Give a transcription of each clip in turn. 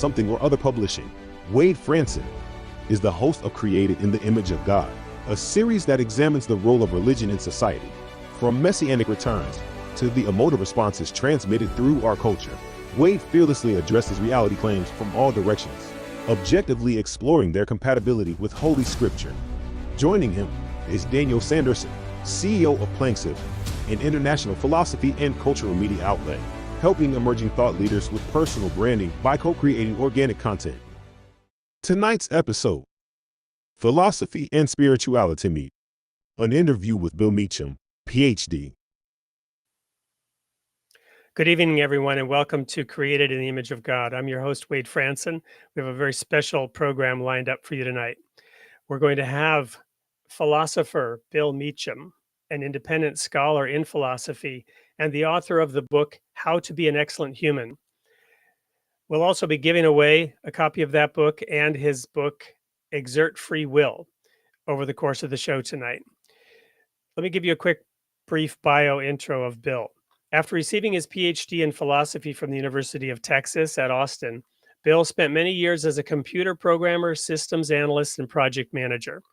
Something or Other Publishing. Wade Franson is the host of Created in the Image of God, a series that examines the role of religion in society, from messianic returns to the emotive responses transmitted through our culture. Wade fearlessly addresses reality claims from all directions, objectively exploring their compatibility with Holy Scripture. Joining him is Daniel Sanderson, CEO of Planksift, an international philosophy and cultural media outlet, helping emerging thought leaders with personal branding by co-creating organic content. Tonight's episode, Philosophy and Spirituality Meet, an interview with Bill Meacham, Ph.D. Good evening, everyone, and welcome to Created in the Image of God. I'm your host, Wade Franson. We have a very special program lined up for you tonight. We're going to have philosopher Bill Meacham, an independent scholar in philosophy, and the author of the book, How to Be an Excellent Human. We'll also be giving away a copy of that book and his book, Exert Free Will, over the course of the show tonight. Let me give you a quick, brief bio intro of Bill. After receiving his Ph.D. in philosophy from the University of Texas at Austin, Bill spent many years as a computer programmer, systems analyst, and project manager.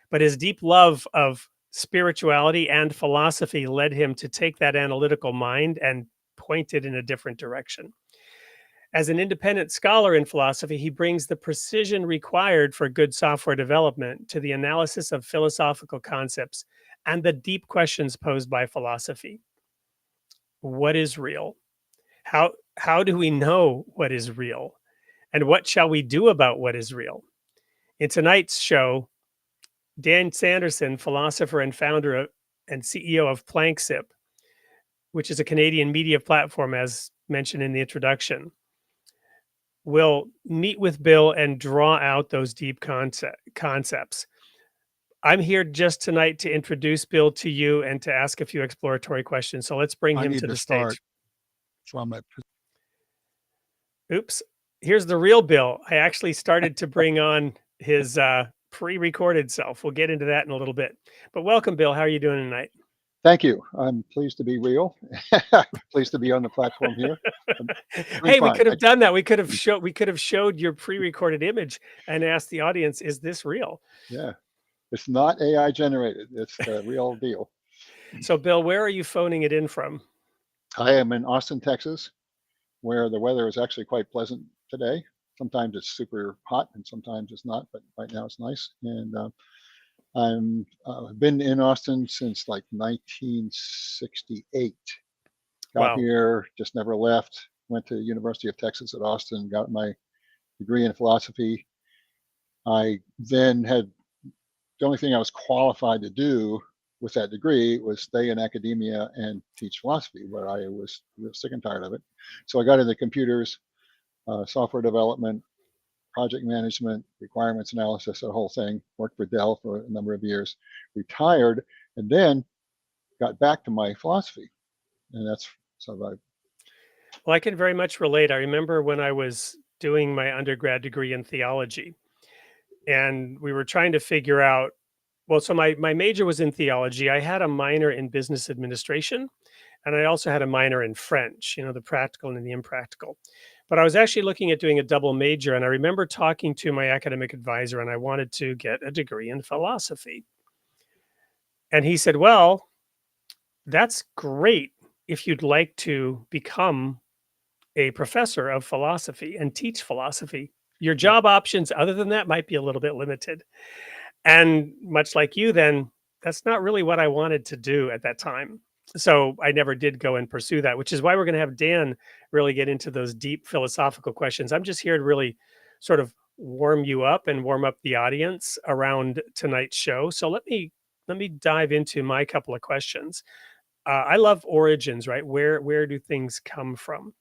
But his deep love of spirituality and philosophy led him to take that analytical mind and point it in a different direction. As an independent scholar in philosophy, he brings the precision required for good software development to the analysis of philosophical concepts and the deep questions posed by philosophy. What is real? How do we know what is real? And what shall we do about what is real? In tonight's show, Dan Sanderson, philosopher and founder and CEO of Planksift, which is a Canadian media platform, as mentioned in the introduction, will meet with Bill and draw out those deep concepts. I'm here just tonight to introduce Bill to you and to ask a few exploratory questions. So let's bring him to the stage. Oops. Here's the real Bill. I actually started to bring on his pre-recorded self. We'll get into that in a little bit. But welcome, Bill. How are you doing tonight? Thank you. I'm pleased to be real. Pleased to be on the platform here. Hey, we could have done that. We could have showed your pre-recorded image and asked the audience, "Is this real?" Yeah, it's not AI generated. It's the real deal. So, Bill, where are you phoning it in from? I am in Austin, Texas, where the weather is actually quite pleasant today. Sometimes it's super hot and sometimes it's not, but right now it's nice. And I've been in Austin since like 1968. Got here, just never left. Went to the University of Texas at Austin, got my degree in philosophy. I then had, the only thing I was qualified to do with that degree was stay in academia and teach philosophy, where I was real sick and tired of it. So I got into computers, software development, project management, requirements analysis, the whole thing. Worked for Dell for a number of years, retired, and then got back to my philosophy. And that's so I. Well, I can very much relate. I remember when I was doing my undergrad degree in theology, and we were trying to figure out, well, so my major was in theology. I had a minor in business administration, and I also had a minor in French, the practical and the impractical. But I was actually looking at doing a double major, and I remember talking to my academic advisor, and I wanted to get a degree in philosophy. And he said, well, that's great if you'd like to become a professor of philosophy and teach philosophy. Your job options other than that might be a little bit limited. And much like you, then, that's not really what I wanted to do at that time. So I never did go and pursue that, which is why we're going to have Dan really get into those deep philosophical questions. I'm just here to really sort of warm you up and warm up the audience around tonight's show. So let me dive into my couple of questions. I love origins, right? Where do things come from?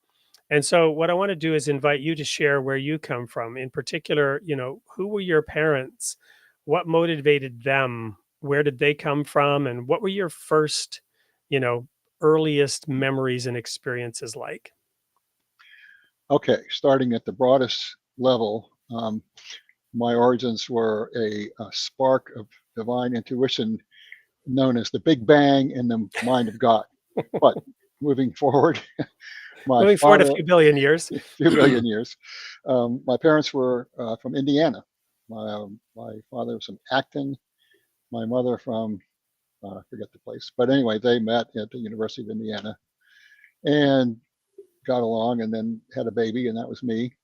And so what I want to do is invite you to share where you come from. In particular, who were your parents? What motivated them? Where did they come from? And what were your first, earliest memories and experiences like? Okay, starting at the broadest level, my origins were a spark of divine intuition known as the Big Bang in the mind of God. But moving forward, My Moving forward a father, few billion years. a few billion years. My parents were from Indiana. My father was from Acton. My mother from, I forget the place. But anyway, they met at the University of Indiana and got along and then had a baby, and that was me.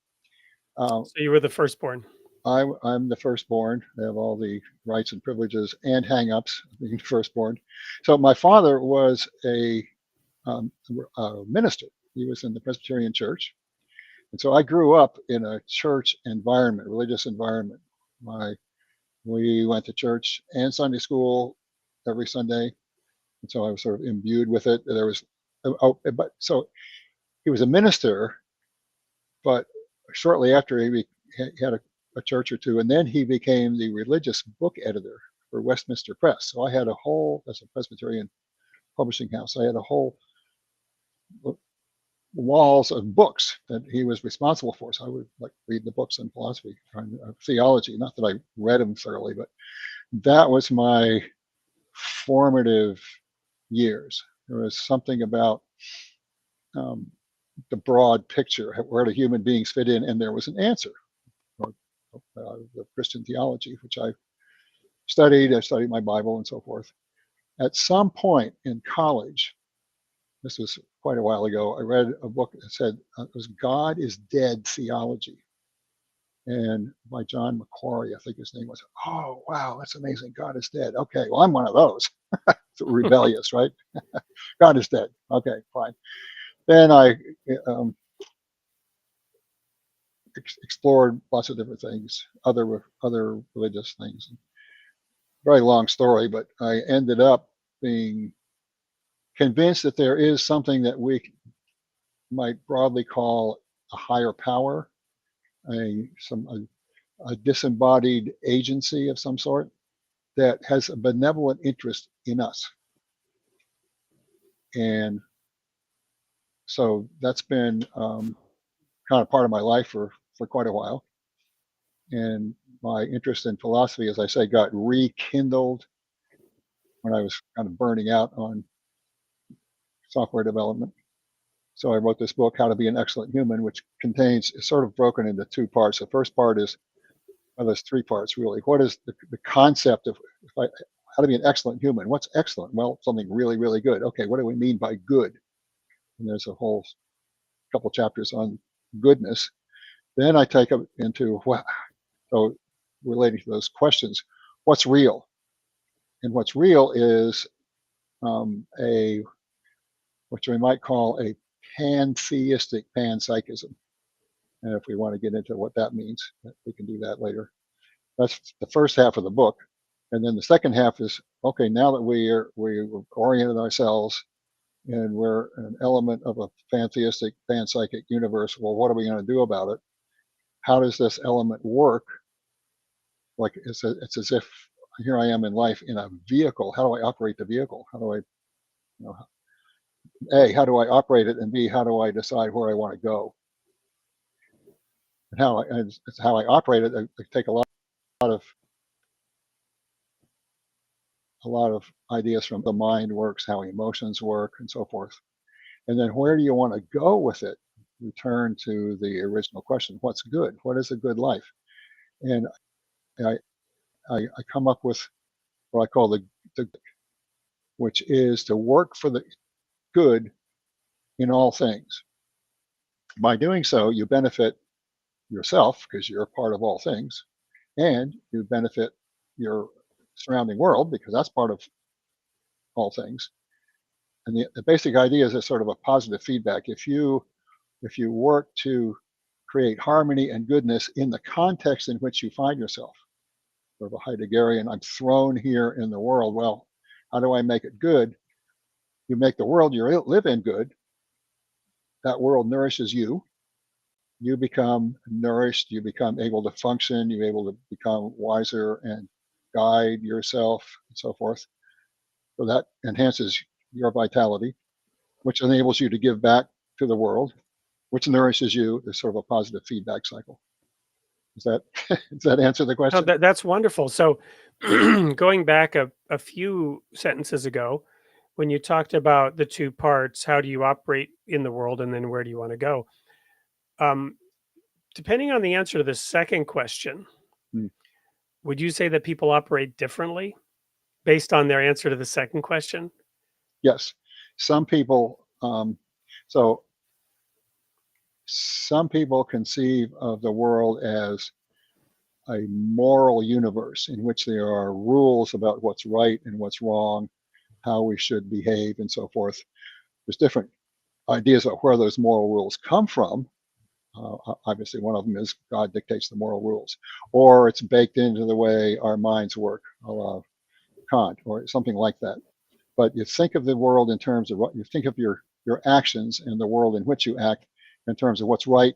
So you were the firstborn. I'm the firstborn. I have all the rights and privileges and hang-ups of being the firstborn. So my father was a minister. He was in the Presbyterian Church. And so I grew up in a church environment, religious environment. We went to church and Sunday school every Sunday. And so I was sort of imbued with it. There was, but so he was a minister, but shortly after he had a church or two, and then he became the religious book editor for Westminster Press. So I had a whole, as a Presbyterian publishing house, I had a whole walls of books that he was responsible for. So I would like read the books on philosophy, theology. Not that I read them thoroughly, but that was my formative years. There was something about the broad picture, where do human beings fit in, and there was an answer. The Christian theology, which I studied my Bible and so forth. At some point in college, this was quite a while ago, I read a book that said it was God is Dead Theology, and by John Macquarie, I think his name was. Oh, wow, that's amazing. God is dead. Okay, well, I'm one of those. Rebellious, right? God is dead. Okay, fine. Then I explored lots of different things, other religious things. Very long story, but I ended up being convinced that there is something that we might broadly call a higher power, a disembodied agency of some sort that has a benevolent interest in us. And so that's been kind of part of my life for quite a while. And my interest in philosophy, as I say, got rekindled when I was kind of burning out on software development. So I wrote this book, How to Be an Excellent Human, which contains, it's sort of broken into two parts. The first part is, well, there's three parts really. What is the concept of how to be an excellent human? What's excellent? Well, something really, really good. Okay, what do we mean by good? And there's a whole couple chapters on goodness. Then I take it into so relating to those questions, what's real? And what's real is what we might call a pantheistic panpsychism. And if we want to get into what that means, we can do that later. That's the first half of the book. And then the second half is, okay, now that we've oriented ourselves and we're an element of a pantheistic, panpsychic universe, well, what are we going to do about it? How does this element work? Like it's as if here I am in life in a vehicle. How do I operate the vehicle? How do I, A, how do I operate it? And B, how do I decide where I want to go? And it's how I operate it. I take a lot of ideas from the mind works, how emotions work, and so forth. And then where do you want to go with it? Return to the original question: what's good? What is a good life? And I come up with what I call the which is to work for the good in all things. By doing so, you benefit yourself because you're a part of all things, and you benefit your surrounding world because that's part of all things. And the basic idea is a sort of a positive feedback. If you work to create harmony and goodness in the context in which you find yourself, sort of a Heideggerian, I'm thrown here in the world. Well, how do I make it good? You make the world you live in good. That world nourishes you. You become nourished. You become able to function. You're able to become wiser and guide yourself and so forth. So that enhances your vitality, which enables you to give back to the world, which nourishes you. There's sort of a positive feedback cycle. Does that answer the question? That's wonderful. So going back a few sentences ago, when you talked about the two parts, how do you operate in the world and then where do you want to go? Depending on the answer to the second question, would you say that people operate differently based on their answer to the second question? Yes. Some people, so some people conceive of the world as a moral universe in which there are rules about what's right and what's wrong, how we should behave, and so forth. There's different ideas about where those moral rules come from. Obviously, one of them is God dictates the moral rules, or it's baked into the way our minds work, a la Kant, or something like that. But you think of the world in terms of what you think of your actions and the world in which you act in terms of what's right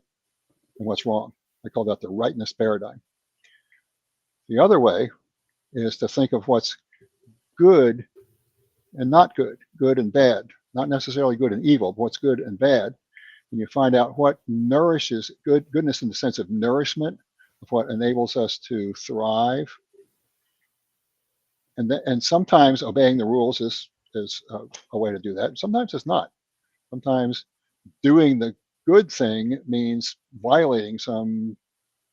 and what's wrong. I call that the rightness paradigm. The other way is to think of what's good and not good, good and bad, not necessarily good and evil, but what's good and bad. And you find out what nourishes goodness in the sense of nourishment, of what enables us to thrive. And sometimes obeying the rules is a way to do that. Sometimes it's not. Sometimes doing the good thing means violating some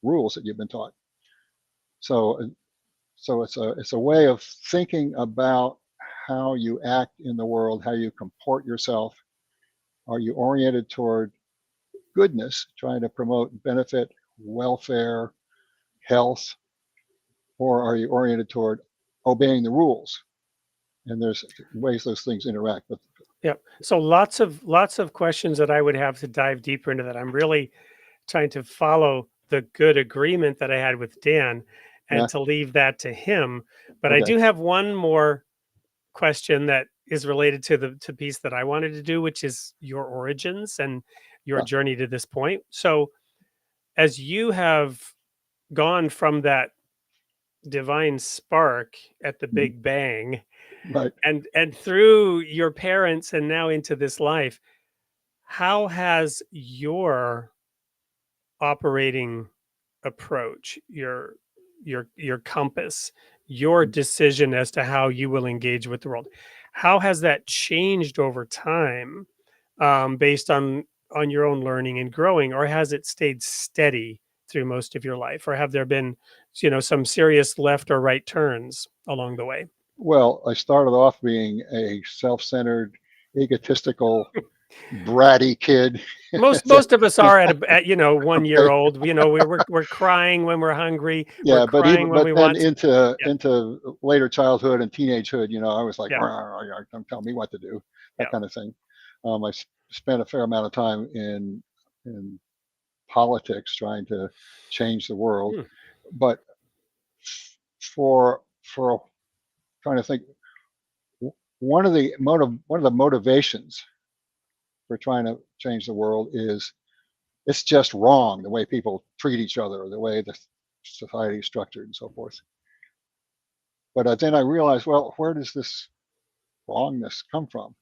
rules that you've been taught. So it's a way of thinking about how you act in the world, how you comport yourself. Are you oriented toward goodness, trying to promote benefit, welfare, health, or are you oriented toward obeying the rules? And there's ways those things interact. But yeah, so lots of questions that I would have to dive deeper into that. I'm really trying to follow the good agreement that I had with Dan and to leave that to him. But I do have one more question that is related to the piece that I wanted to do, which is your origins and your journey to this point. So as you have gone from that divine spark at the Big Bang, right, and through your parents and now into this life, how has your operating approach, your compass, your decision as to how you will engage with the world, how has that changed over time, based on your own learning and growing, or has it stayed steady through most of your life, or have there been, some serious left or right turns along the way? Well, I started off being a self-centered, egotistical, bratty kid. Most of us are at 1 year old. We're crying when we're hungry. We're crying when we then want into later childhood and teenagehood, I was like, yeah. don't tell me what to do, that kind of thing. I spent a fair amount of time in politics trying to change the world, but for trying to think, one of the motivations for trying to change the world is it's just wrong the way people treat each other, or the way the society is structured, and so forth. But then I realized, well, where does this wrongness come from?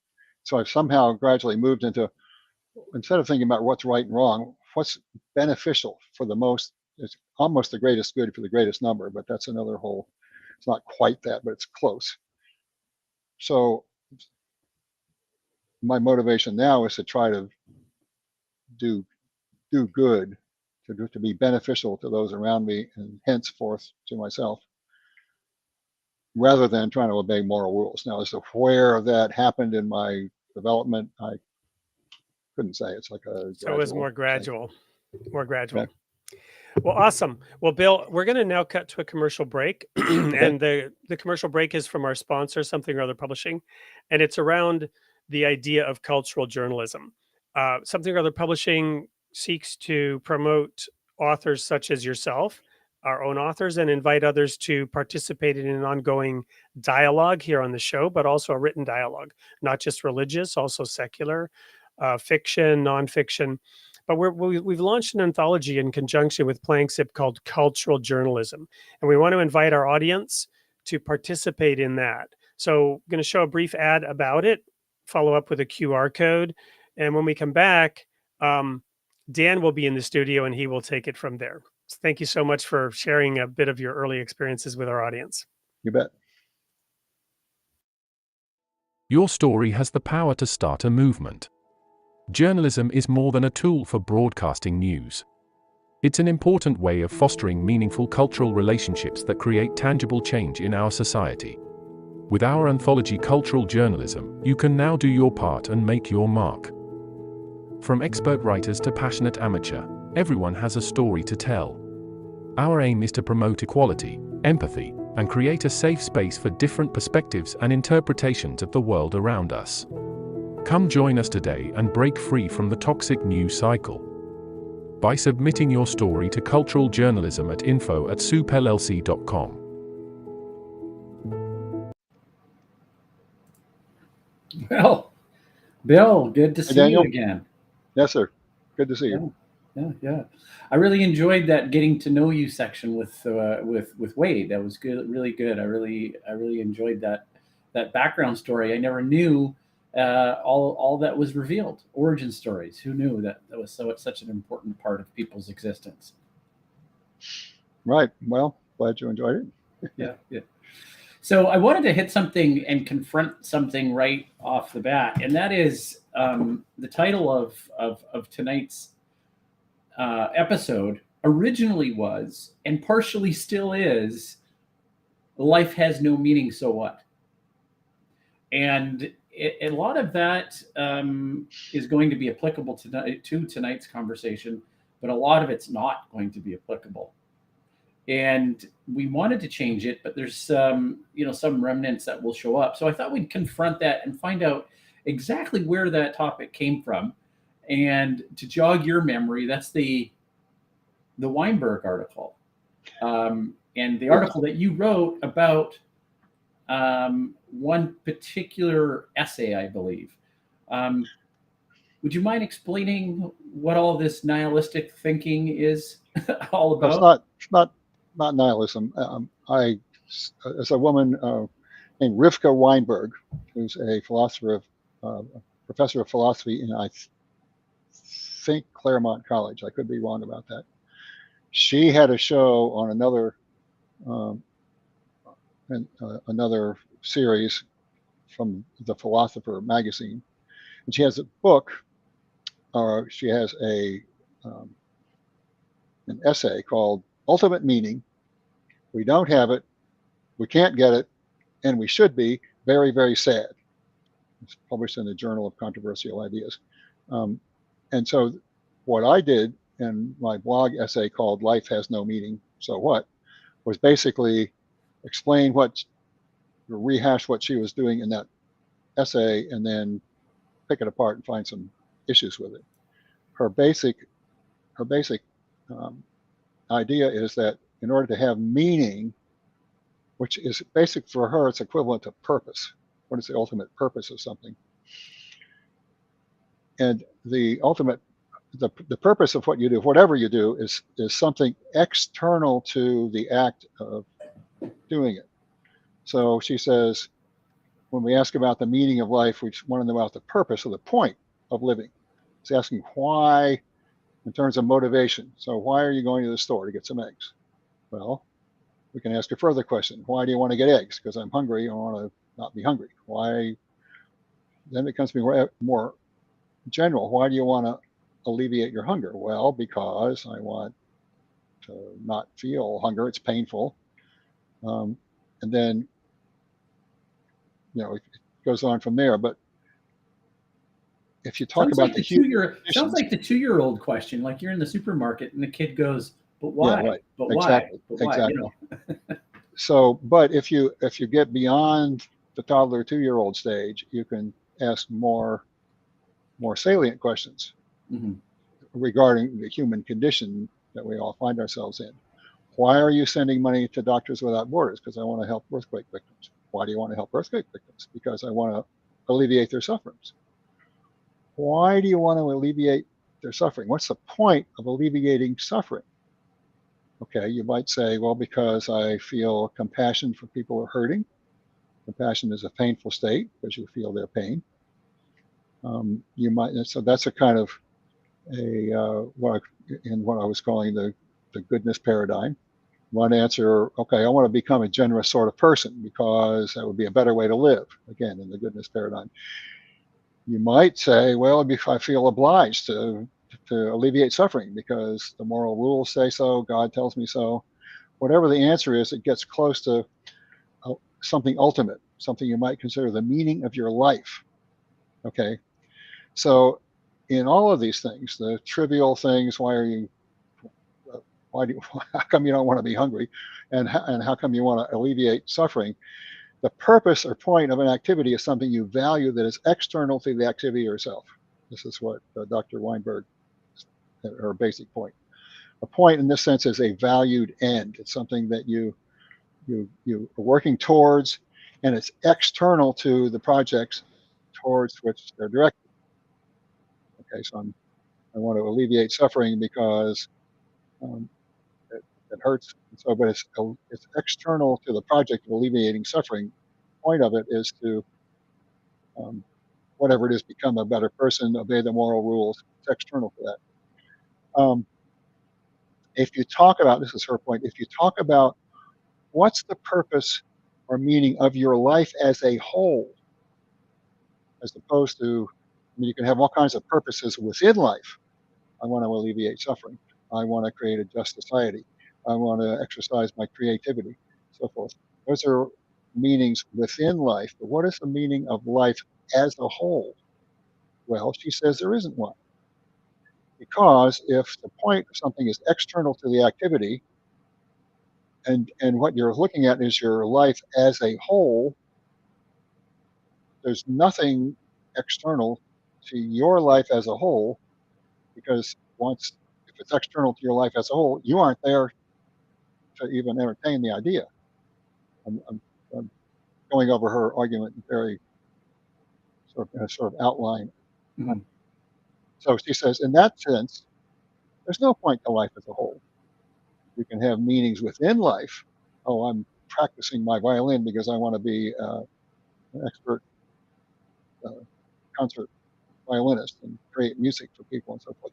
So I've somehow gradually moved into, instead of thinking about what's right and wrong, what's beneficial for the most. It's almost the greatest good for the greatest number, but that's another whole. It's not quite that, but it's close. So my motivation now is to try to do good, to be beneficial to those around me and henceforth to myself, rather than trying to obey moral rules. Now, as to where that happened in my development, I couldn't say. It's like a So it was more gradual. Yeah. Well, awesome. Well, Bill, we're going to now cut to a commercial break. And the commercial break is from our sponsor, Something or Other Publishing. And it's around the idea of cultural journalism. Something or Other Publishing seeks to promote authors such as yourself, our own authors, and invite others to participate in an ongoing dialogue here on the show, but also a written dialogue, not just religious, also secular, fiction, nonfiction. But we've launched an anthology in conjunction with Planksip called Cultural Journalism. And we want to invite our audience to participate in that. So I'm going to show a brief ad about it, follow up with a QR code. And when we come back, Dan will be in the studio and he will take it from there. So thank you so much for sharing a bit of your early experiences with our audience. You bet. Your story has the power to start a movement. Journalism is more than a tool for broadcasting news. It's an important way of fostering meaningful cultural relationships that create tangible change in our society. With our anthology Cultural Journalism, you can now do your part and make your mark. From expert writers to passionate amateur, everyone has a story to tell. Our aim is to promote equality, empathy, and create a safe space for different perspectives and interpretations of the world around us. Come join us today and break free from the toxic news cycle. By submitting your story to Cultural Journalism at info@soupllc.com. Well, Bill, good to see you again. Yes, sir. Good to see you. Yeah. I really enjoyed that getting to know you section with Wade. That was good, really good. I really enjoyed that background story. I never knew all that was revealed. Origin stories. Who knew that was such an important part of people's existence? Right. Well, glad you enjoyed it. Yeah. So I wanted to hit something and confront something right off the bat, and that is the title of tonight's episode originally was, and partially still is, "Life Has No Meaning, So What?" And a lot of that is going to be applicable to tonight's conversation, but a lot of it's not going to be applicable. And we wanted to change it, but there's some remnants that will show up. So I thought we'd confront that and find out exactly where that topic came from. And to jog your memory, that's the Weinberg article, and the article that you wrote about one particular essay, I believe. Would you mind explaining what all this nihilistic thinking is all about? It's not nihilism. As a woman named Rivka Weinberg, who's a professor of philosophy in, I think, Claremont College. I could be wrong about that. She had a show on another series from the Philosopher magazine, and she has a book. She has an essay called "Ultimate Meaning." We don't have it, we can't get it, and we should be very, very sad. It's published in the Journal of Controversial Ideas. And so what I did in my blog essay called "Life Has No Meaning, So What?" was basically rehash what she was doing in that essay and then pick it apart and find some issues with it. Her basic idea is that in order to have meaning, which is basic for her, it's equivalent to purpose. What is the ultimate purpose of something? And the purpose of what you do, whatever you do, is something external to the act of doing it. So she says, when we ask about the meaning of life, we want to know about the purpose or the point of living. It's asking why in terms of motivation. So why are you going to the store to get some eggs? Well, we can ask a further question. Why do you want to get eggs? Because I'm hungry. I want to not be hungry. Why? Then it becomes more general. Why do you want to alleviate your hunger? Well, because I want to not feel hunger. It's painful. And then, it goes on from there. But if you talk about sounds like the 2-year-old question, like you're in the supermarket and the kid goes, "But why? Yeah, right. But exactly. why? But why?" Exactly. So, but if you get beyond the toddler 2-year-old stage, you can ask more salient questions regarding the human condition that we all find ourselves in. Why are you sending money to Doctors Without Borders? Because I want to help earthquake victims. Why do you want to help earthquake victims? Because I want to alleviate their sufferings. Why do you want to alleviate their suffering? What's the point of alleviating suffering? Okay, you might say, well, because I feel compassion for people who are hurting. Compassion is a painful state because you feel their pain. So that's a kind of what I was calling the goodness paradigm. One answer, okay, I want to become a generous sort of person because that would be a better way to live, again, in the goodness paradigm. You might say, well, I feel obliged to alleviate suffering because the moral rules say so, God tells me so. Whatever the answer is, it gets close to something ultimate, something you might consider the meaning of your life. Okay, so in all of these things, the trivial things, how come you don't want to be hungry, and how come you want to alleviate suffering? The purpose or point of an activity is something you value that is external to the activity yourself. This is what Dr. Weinberg, her basic point. A point in this sense is a valued end. It's something that you are working towards, and it's external to the projects towards which they're directed. Okay, so I want to alleviate suffering because it hurts. So, but it's external to the project of alleviating suffering. The point of it is to whatever it is, become a better person, obey the moral rules. It's external to that. If you talk about, this is her point, if you talk about what's the purpose or meaning of your life as a whole, as opposed to, you can have all kinds of purposes within life. I want to alleviate suffering. I want to create a just society. I want to exercise my creativity, so forth. Those are meanings within life. But what is the meaning of life as a whole? Well, she says there isn't one. Because if the point of something is external to the activity, and what you're looking at is your life as a whole, there's nothing external to your life as a whole, because if it's external to your life as a whole, you aren't there to even entertain the idea. I'm going over her argument very sort of outline. Mm-hmm. So she says, in that sense, there's no point to life as a whole. You can have meanings within life. Oh, I'm practicing my violin because I want to be an expert concert violinist and create music for people and so forth.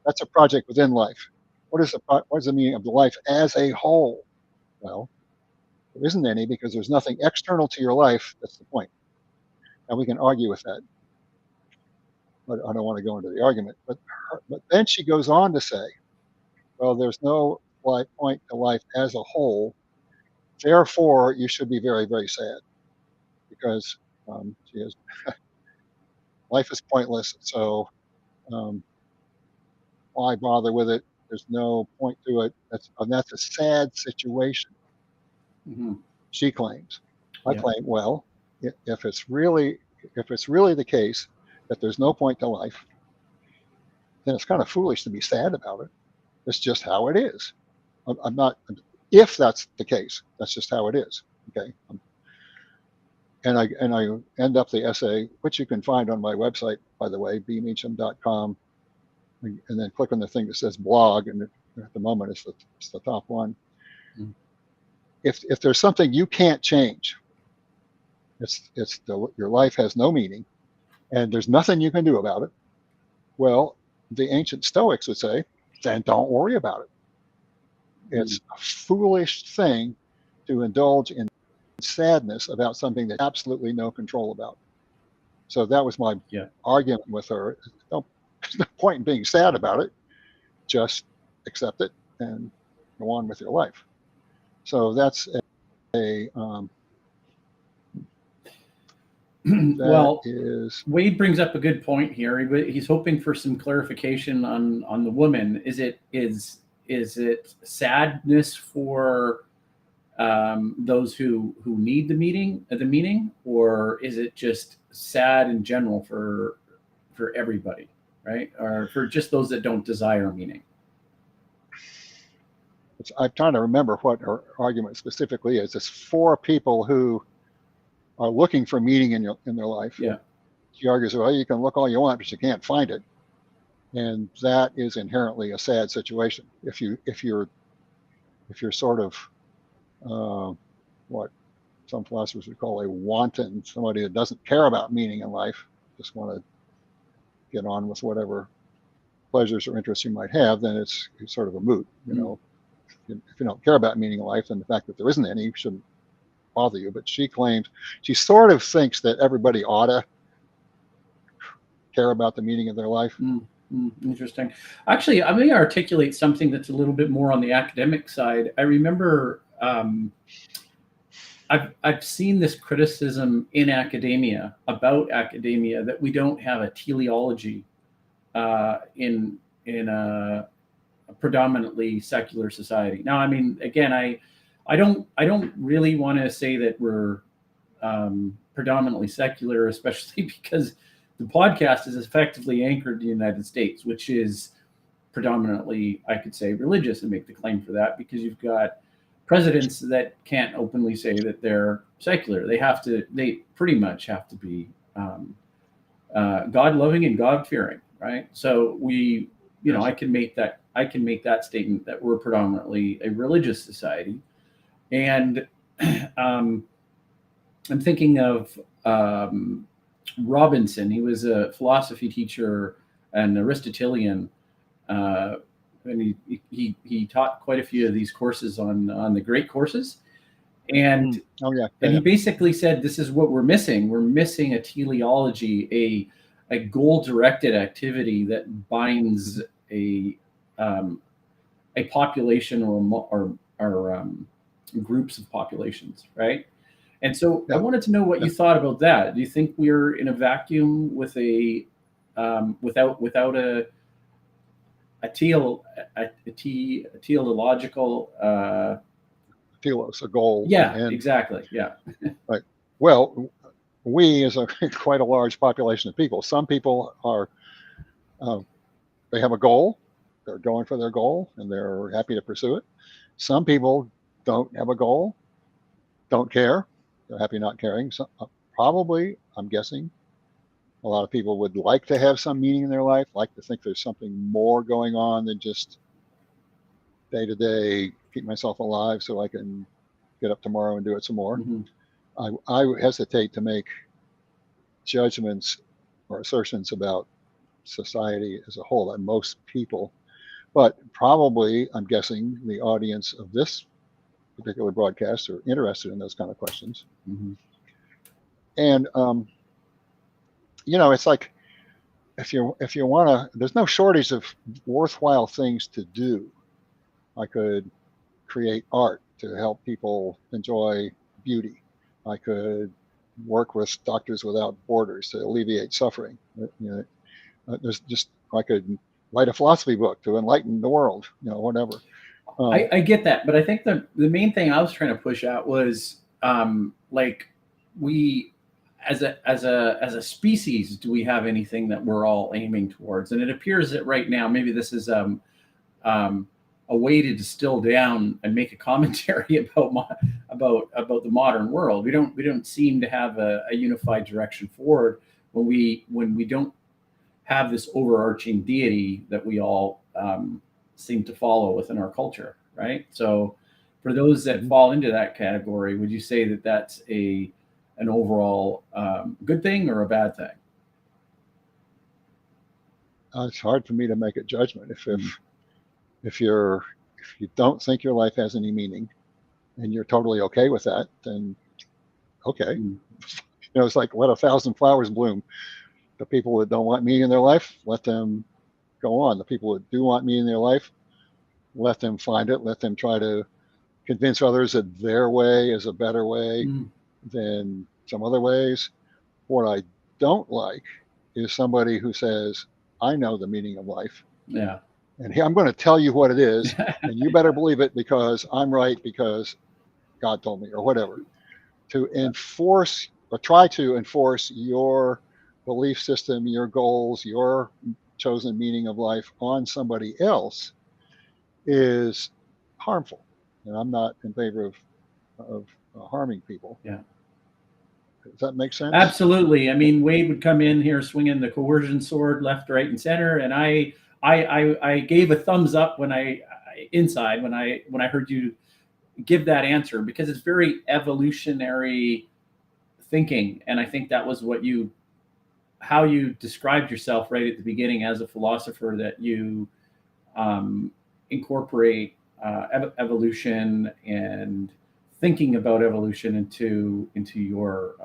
That's a project within life. What is the meaning of the life as a whole? Well, there isn't any, because there's nothing external to your life. That's the point. And we can argue with that, but I don't want to go into the argument. But then she goes on to say, well, there's no point to life as a whole. Therefore, you should be very, very sad, because life is pointless. So why bother with it? There's no point to it. That's a sad situation. Mm-hmm. She claims. I claim, well, if it's really the case that there's no point to life, then it's kind of foolish to be sad about it. It's just how it is. I'm not. If that's the case, that's just how it is. Okay. And I end up the essay, which you can find on my website, by the way, bmeacham.com, and then click on the thing that says blog, and at the moment it's the top one. Mm. If there's something you can't change, your life has no meaning, and there's nothing you can do about it. Well, the ancient Stoics would say, then don't worry about it. It's a foolish thing to indulge in sadness about something that absolutely no control about. So that was my argument with her. There's no point in being sad about it. Just accept it and go on with your life. So that's well, Wade brings up a good point here. He's hoping for some clarification on the woman. Is it sadness for those who need the meaning, or is it just sad in general for everybody, right? Or for just those that don't desire meaning? I'm trying to remember what her argument specifically is. It's for people who are looking for meaning in their life. Yeah. She argues, well, you can look all you want, but you can't find it, and that is inherently a sad situation. If you're sort of what some philosophers would call a wanton, somebody that doesn't care about meaning in life, just want to get on with whatever pleasures or interests you might have, then it's sort of a moot, if you don't care about meaning of life, then the fact that there isn't any shouldn't bother you. But she claims, she sort of thinks that everybody ought to care about the meaning of their life. Interesting. Actually, I may articulate something that's a little bit more on the academic side. I remember I've seen this criticism in academia about academia that we don't have a teleology in a predominantly secular society. Now, I mean, again, I don't really want to say that we're predominantly secular, especially because the podcast is effectively anchored in the United States, which is predominantly, I could say, religious, and make the claim for that, because you've got presidents that can't openly say that they're secular. They pretty much have to be God-loving and God-fearing, right? So I can make that statement that we're predominantly a religious society. And I'm thinking of Robinson. He was a philosophy teacher, an Aristotelian, and he taught quite a few of these courses on the great courses. And he basically said, this is what we're missing. We're missing a teleology, a goal-directed activity that binds a population or groups of populations, right? And so I wanted to know what you thought about that. Do you think we're in a vacuum with without a teleological telos, a goal? Yeah, exactly. Yeah. Right. Well, we as quite a large population of people. Some people are they have a goal, they're going for their goal, and they're happy to pursue it. Some people don't have a goal, don't care, they're happy not caring. So, probably, I'm guessing, a lot of people would like to have some meaning in their life, like to think there's something more going on than just day to day, keep myself alive so I can get up tomorrow and do it some more. I hesitate to make judgments or assertions about society as a whole, and most people, but probably, I'm guessing, the audience of this particular broadcast are interested in those kind of questions. And it's like, if you want to, there's no shortage of worthwhile things to do. I could create art to help people enjoy beauty. I could work with Doctors Without Borders to alleviate suffering. I could write a philosophy book to enlighten the world, whatever. I get that, but I think the main thing I was trying to push out was we as a species, do we have anything that we're all aiming towards? And it appears that right now, maybe this is a way to distill down and make a commentary about the modern world. We don't seem to have a unified direction forward when we don't have this overarching deity that we all seem to follow within our culture, right? So for those that fall into that category, would you say that that's an overall good thing or a bad thing? It's hard for me to make a judgment. If you don't think your life has any meaning and you're totally okay with that, then okay. It's like, let 1,000 flowers bloom. The people that don't want meaning in their life, let them go on. The people that do want meaning in their life, let them find it. Let them try to convince others that their way is a better way than some other ways. What I don't like is somebody who says, I know the meaning of life. Yeah. And I'm going to tell you what it is, and you better believe it because I'm right, because God told me, or whatever. To enforce or try to enforce your belief system, your goals, your chosen meaning of life on somebody else is harmful. And I'm not in favor of harming people. Yeah. Does that make sense? Absolutely. I mean, Wade would come in here swinging the coercion sword left, right, and center, and I gave a thumbs up when I heard you give that answer, because it's very evolutionary thinking, and I think that was how you described yourself right at the beginning as a philosopher, that you incorporate evolution and thinking about evolution into your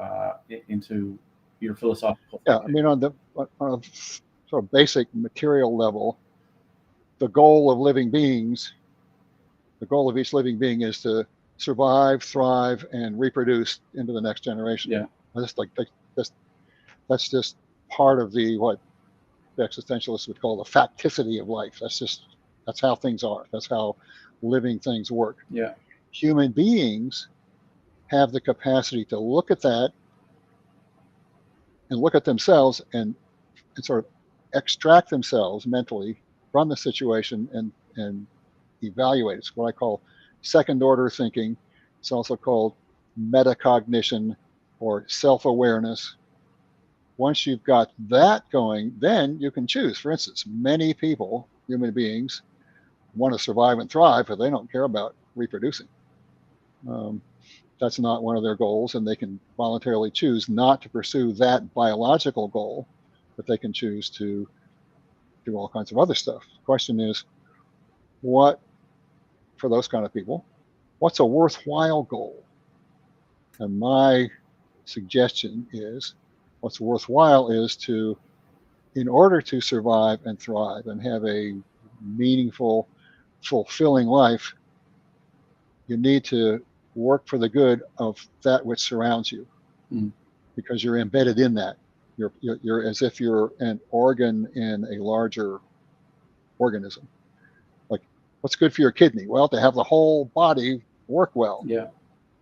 philosophical Yeah, thinking. I mean, on a sort of basic material level, the goal of living beings, the goal of each living being is to survive, thrive, and reproduce into the next generation. Yeah. That's just part of what the existentialists would call the facticity of life. That's how things are. That's how living things work. Yeah. Human beings have the capacity to look at that and look at themselves and sort of extract themselves mentally from the situation and evaluate. It's what I call second order thinking. It's also called metacognition or self-awareness. Once you've got that going, then you can choose. For instance, many people, human beings, want to survive and thrive, but they don't care about reproducing. That's not one of their goals, and they can voluntarily choose not to pursue that biological goal, but they can choose to do all kinds of other stuff. The question is, for those kind of people, what's a worthwhile goal? And my suggestion is, what's worthwhile is in order to survive and thrive and have a meaningful, fulfilling life, you need to work for the good of that which surrounds you, because you're embedded in that. You're as if you're an organ in a larger organism. Like, what's good for your kidney? Well, to have the whole body work well. Yeah.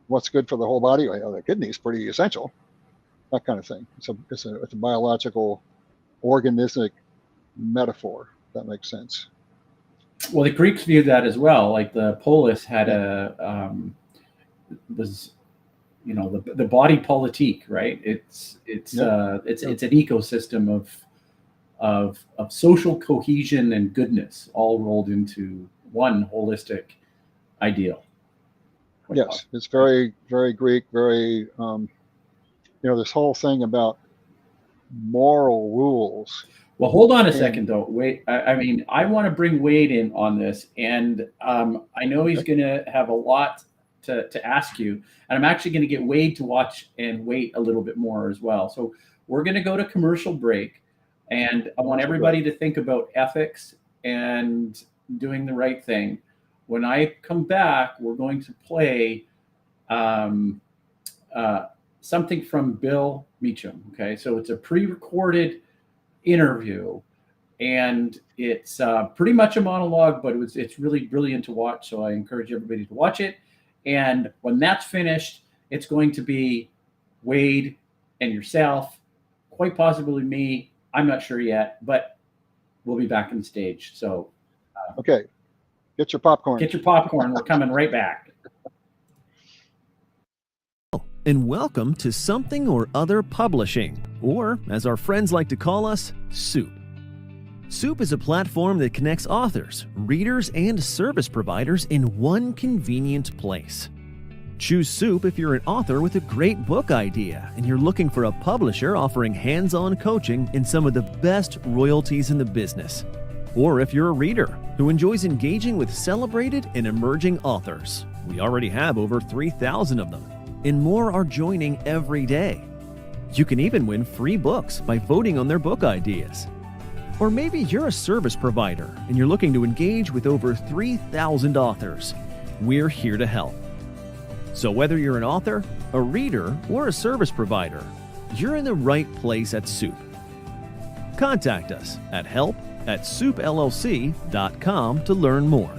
What's good for the whole body? Well, the kidney is pretty essential. That kind of thing. It's a biological, organismic metaphor. If that makes sense. Well, the Greeks viewed that as well. Like the polis had the body politique, right? It's an ecosystem of social cohesion and goodness, all rolled into one holistic ideal. Yes, it's very, very Greek, very this whole thing about moral rules. Well, hold on a second, though. Wait, I want to bring Wade in on this, and I know he's going to have a lot to ask you, and I'm actually going to get Wade to watch and wait a little bit more as well. So we're going to go to commercial break, and I want everybody to think about ethics and doing the right thing. When I come back, we're going to play something from Bill Meacham. Okay, so it's a pre-recorded interview, and it's pretty much a monologue, but it's really brilliant to watch. So I encourage everybody to watch it. And when that's finished, it's going to be Wade and yourself, quite possibly me. I'm not sure yet, but we'll be back on the stage. So okay, get your popcorn. Get your popcorn. We're coming right back. And welcome to Something or Other Publishing, or as our friends like to call us, Soup. Soup is a platform that connects authors, readers, and service providers in one convenient place. Choose Soup if you're an author with a great book idea and you're looking for a publisher offering hands-on coaching and some of the best royalties in the business. Or if you're a reader who enjoys engaging with celebrated and emerging authors. We already have over 3,000 of them, and more are joining every day. You can even win free books by voting on their book ideas. Or maybe you're a service provider and you're looking to engage with over 3,000 authors. We're here to help. So whether you're an author, a reader, or a service provider, you're in the right place at Soup. Contact us at help@soupllc.com to learn more.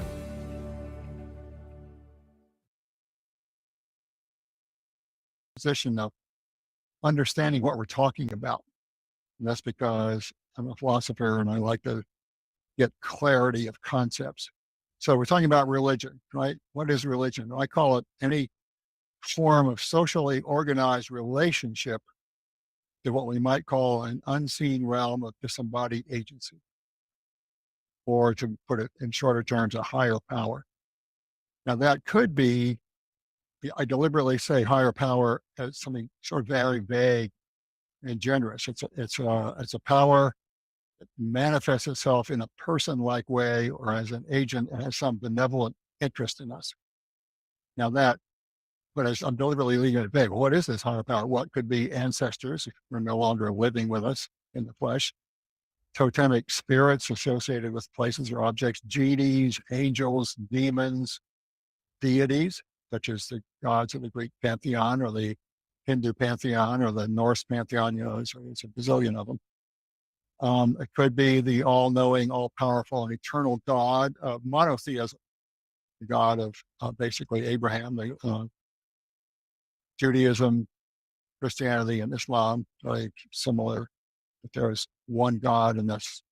Position of understanding what we're talking about. And that's because I'm a philosopher and I like to get clarity of concepts. So we're talking about religion, right? What is religion? I call it any form of socially organized relationship to what we might call an unseen realm of disembodied agency, or to put it in shorter terms, a higher power. Now that could be, I deliberately say higher power as something sort of very vague and generous. It's a power that manifests itself in a person-like way or as an agent that has some benevolent interest in us. Now that, but as I'm deliberately leaving it vague, what is this higher power? What could be ancestors who are no longer living with us in the flesh? Totemic spirits associated with places or objects, genies, angels, demons, deities, such as the gods of the Greek pantheon or the Hindu pantheon or the Norse pantheon. There's a bazillion of them. It could be the all-knowing, all-powerful, and eternal God of monotheism, the God of basically Abraham, Judaism, Christianity, and Islam, very similar. But there is one God, and that's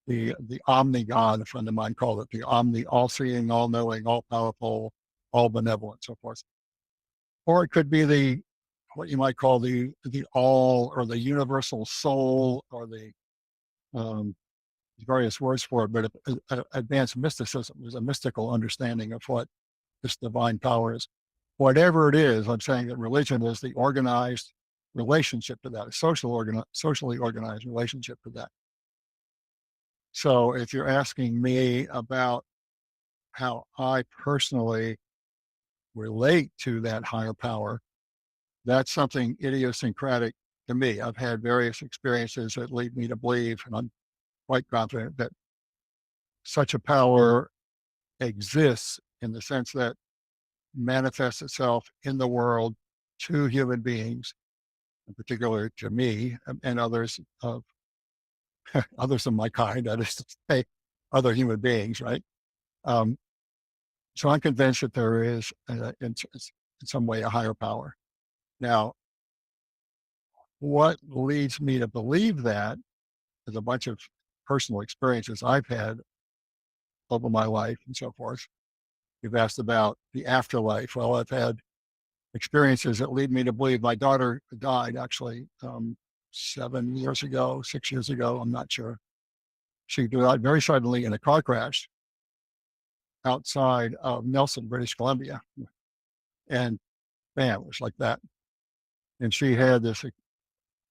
the omni-God. A friend of mine called it the all-seeing, all-knowing, all-powerful, all-benevolent, so forth. Or it could be what you might call the all, or the universal soul, or the various words for it, but advanced mysticism is a mystical understanding of what this divine power is. Whatever it is, I'm saying that religion is the organized relationship to that, a socially organized relationship to that. So if you're asking me about how I personally relate to that higher power, that's something idiosyncratic to me. I've had various experiences that lead me to believe, and I'm quite confident that such a power exists in the sense that manifests itself in the world to human beings, in particular to me and others of others of my kind, that is to say, other human beings, right? So I'm convinced that there is, in some way, a higher power. Now, what leads me to believe that is a bunch of personal experiences I've had over my life and so forth. You've asked about the afterlife. Well, I've had experiences that lead me to believe. My daughter died actually 7 years ago, 6 years ago, I'm not sure. She died very suddenly in a car crash outside of Nelson, British Columbia. And bam, it was like that. And she had this.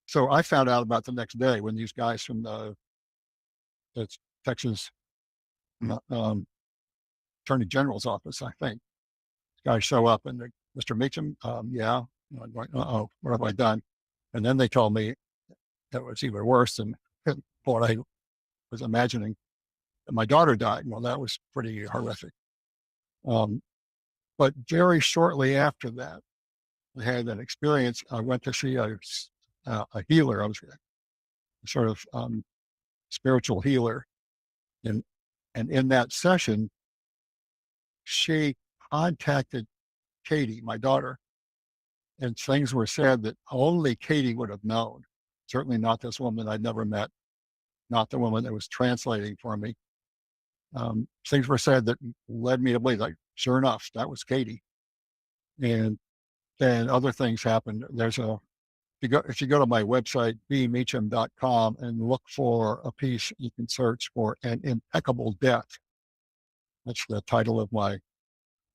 So I found out about the next day when these guys from the Texas Attorney General's office, I think, guys show up and Mr. Meacham, yeah. I'm going, uh-oh, what have I done? And then they told me that was even worse than what I was imagining. And my daughter died. Well, that was pretty horrific. But very shortly after that, I had an experience. I went to see a healer. I was a sort of spiritual healer. And in that session, she contacted Katie, my daughter, and things were said that only Katie would have known. Certainly not this woman I'd never met, not the woman that was translating for me. Things were said that led me to believe, like, sure enough, that was Katie. And then other things happened. If you go to my website, bmeacham.com, and look for a piece, you can search for An Impeccable Death. That's the title of my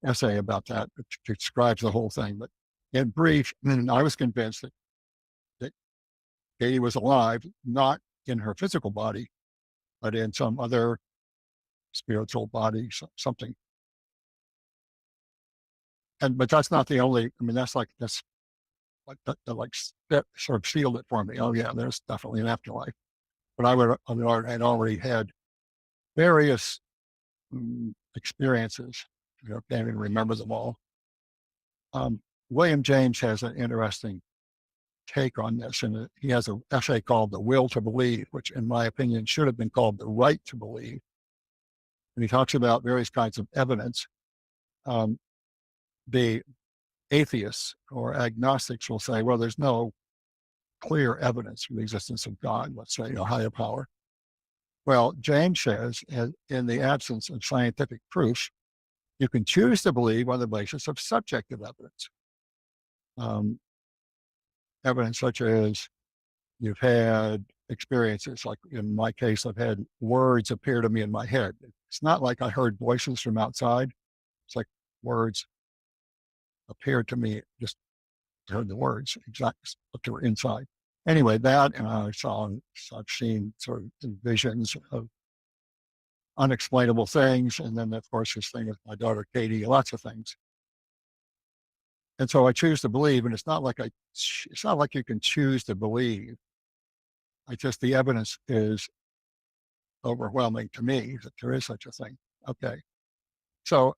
essay about that. It describes the whole thing. But in brief, I was convinced that Katie was alive, not in her physical body, but in some other spiritual body, something. But that's not the only. I mean, that sort of sealed it for me. Oh yeah, there's definitely an afterlife. But I had already had various experiences. Can't even remember them all. William James has an interesting take on this, and he has an essay called "The Will to Believe," which, in my opinion, should have been called "The Right to Believe." And he talks about various kinds of evidence. The atheists or agnostics will say, well, there's no clear evidence for the existence of God, let's say, a higher power. Well, James says, in the absence of scientific proof, you can choose to believe on the basis of subjective evidence. Evidence such as you've had experiences, like in my case, I've had words appear to me in my head. It's not like I heard voices from outside. It's like words appeared to me, just heard the words exactly what they were inside. Anyway, that, and I've seen sort of visions of unexplainable things. And then, of course, this thing with my daughter, Katie, lots of things. And so I choose to believe, and it's not like you can choose to believe. The evidence is overwhelming to me that there is such a thing. Okay. So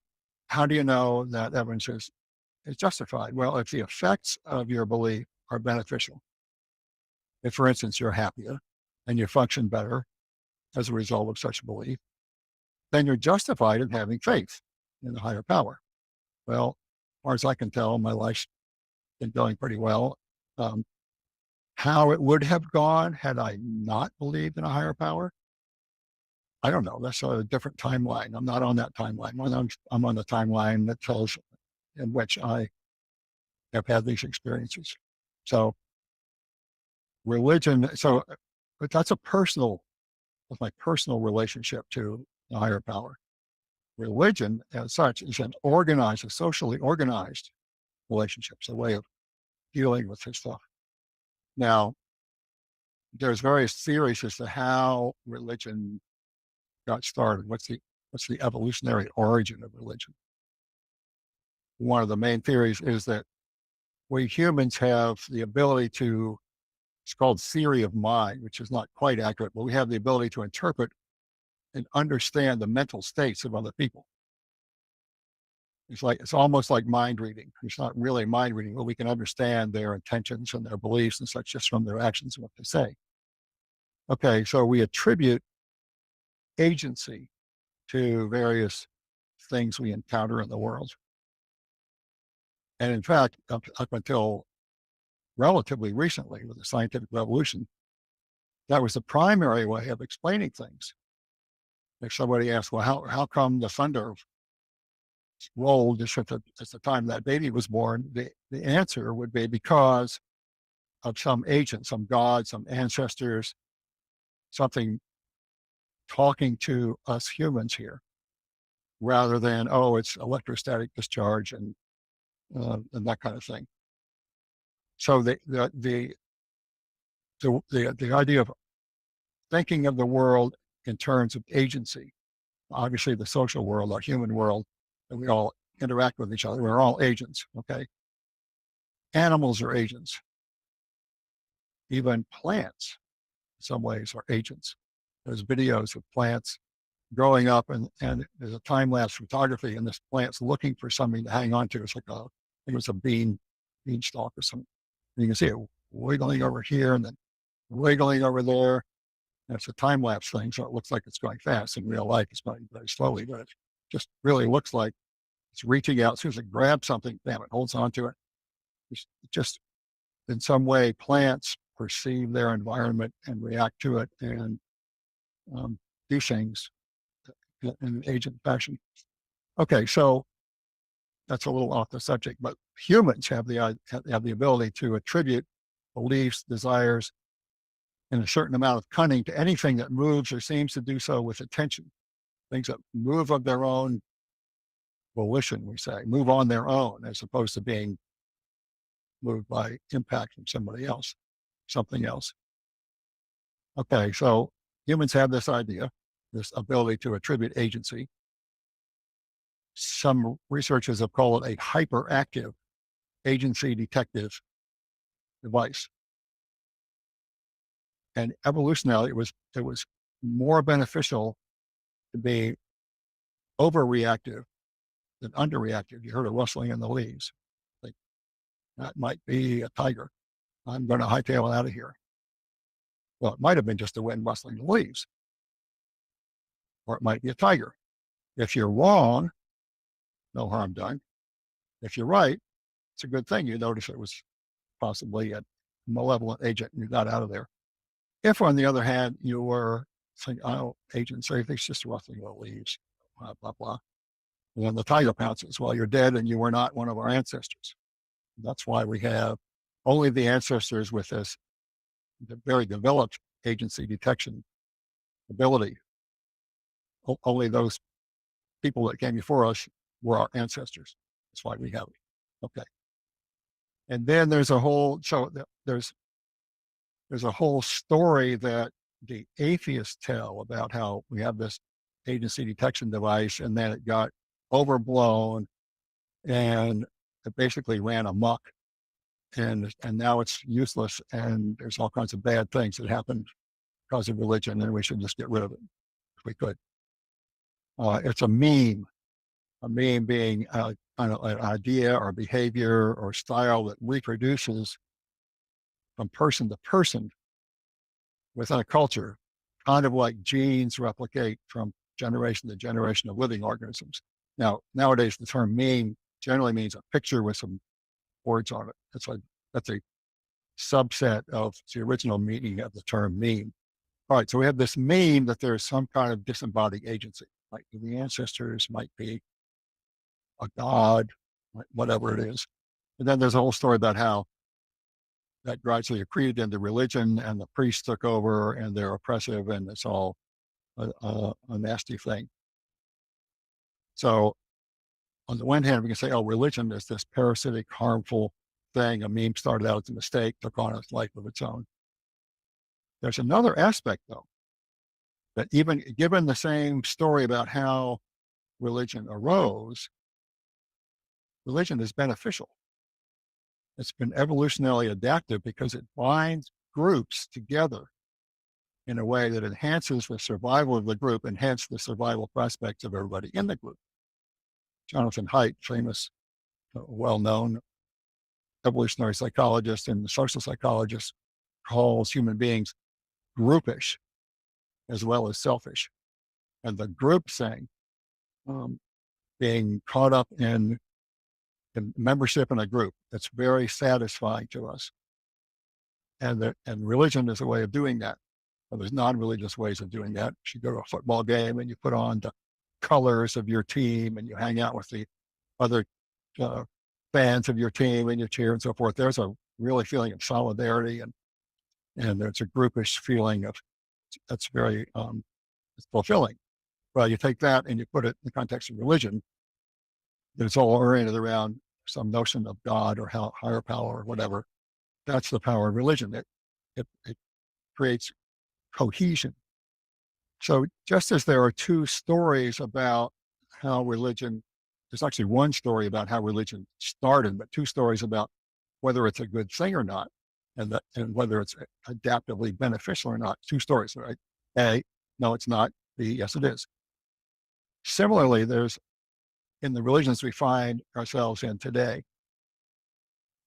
how do you know that evidence is justified? Well, if the effects of your belief are beneficial, if, for instance, you're happier and you function better as a result of such belief, then you're justified in having faith in the higher power. Well, as far as I can tell, my life's been going pretty well. How it would have gone had I not believed in a higher power, I don't know. That's a different timeline. I'm not on that timeline. I'm on the timeline that tells in which I have had these experiences. So religion, but that's my personal relationship to the higher power. Religion as such is a socially organized relationship. It's a way of dealing with this stuff. Now, there's various theories as to how religion got started. What's the evolutionary origin of religion? One of the main theories is that we humans have the ability to, it's called theory of mind, which is not quite accurate, but we have the ability to interpret and understand the mental states of other people. It's almost like mind reading. It's not really mind reading, but we can understand their intentions and their beliefs and such just from their actions and what they say. Okay, so we attribute agency to various things we encounter in the world. And in fact, up until relatively recently with the scientific revolution, that was the primary way of explaining things. If somebody asked, well, how come the thunder rolled just at the time that baby was born, the answer would be because of some agent, some god, some ancestors, something talking to us humans here, rather than, oh, it's electrostatic discharge and that kind of thing. So the idea of thinking of the world in terms of agency, obviously the social world, our human world, and we all interact with each other. We're all agents, okay? Animals are agents. Even plants, in some ways, are agents. There's videos of plants growing up, and there's a time-lapse photography, and this plant's looking for something to hang on to. It's like I think it was a beanstalk or something. And you can see it wiggling over here and then wiggling over there. And it's a time-lapse thing, so it looks like it's going fast. In real life, it's going very slowly, but it just really looks like it's reaching out. As soon as it grabs something, bam, it holds on to it. It's just in some way, plants perceive their environment and react to it and do things in an agent fashion. Okay, so that's a little off the subject, but humans have the ability to attribute beliefs, desires, and a certain amount of cunning to anything that moves or seems to do so with attention. Things that move of their own volition, we say, move on their own, as opposed to being moved by impact from somebody else, something else. Okay, so humans have this idea, this ability to attribute agency. Some researchers have called it a hyperactive agency detective device. And evolutionarily, it was more beneficial to be overreactive than underreactive. You heard a rustling in the leaves. Like, that might be a tiger. I'm going to hightail it out of here. Well, it might have been just the wind rustling the leaves. Or it might be a tiger. If you're wrong, no harm done. If you're right, it's a good thing. You notice it was possibly a malevolent agent and you got out of there. If, on the other hand, you were saying, oh, agents, everything's just rustling the leaves, blah, blah, blah. And then the tiger pounces, well, you're dead and you were not one of our ancestors. That's why we have only the ancestors with this very developed agency detection ability. Only those people that came before us were our ancestors. That's why we have it. Okay. And then there's a whole story that the atheists tell about how we have this agency detection device, and then it got overblown and it basically ran amok. And now it's useless, and there's all kinds of bad things that happen because of religion, and we should just get rid of it if we could. It's a meme being kind of an idea or behavior or style that reproduces from person to person within a culture, kind of like genes replicate from generation to generation of living organisms. Now, nowadays, the term meme generally means a picture with some words on it. That's a subset of the original meaning of the term meme. All right, so we have this meme that there's some kind of disembodied agency, might be the ancestors, might be a god, whatever it is. And then there's a whole story about how that gradually accreted into religion, and the priests took over, and they're oppressive, and it's all a nasty thing. So on the one hand, we can say, oh, religion is this parasitic, harmful thing. A meme started out as a mistake, took on a life of its own. There's another aspect, though, that even given the same story about how religion arose, religion is beneficial. It's been evolutionarily adaptive because it binds groups together in a way that enhances the survival of the group, and hence the survival prospects of everybody in the group. Jonathan Haidt, famous, well-known evolutionary psychologist and social psychologist, calls human beings groupish as well as selfish. And the group thing, being caught up in membership in a group, that's very satisfying to us. And religion is a way of doing that. Well, there's non-religious ways of doing that. You go to a football game and you put on the colors of your team and you hang out with the other fans of your team and you cheer and so forth. There's a really feeling of solidarity, and there's a groupish feeling of that's very it's fulfilling. Well, you take that and you put it in the context of religion, it's all oriented around some notion of God or higher power or whatever. That's the power of religion. It creates cohesion. So just as there are two stories about how religion, there's actually one story about how religion started, but two stories about whether it's a good thing or not, and whether it's adaptively beneficial or not. Two stories, right? A, no, it's not. B, yes, it is. Similarly, there's in the religions we find ourselves in today,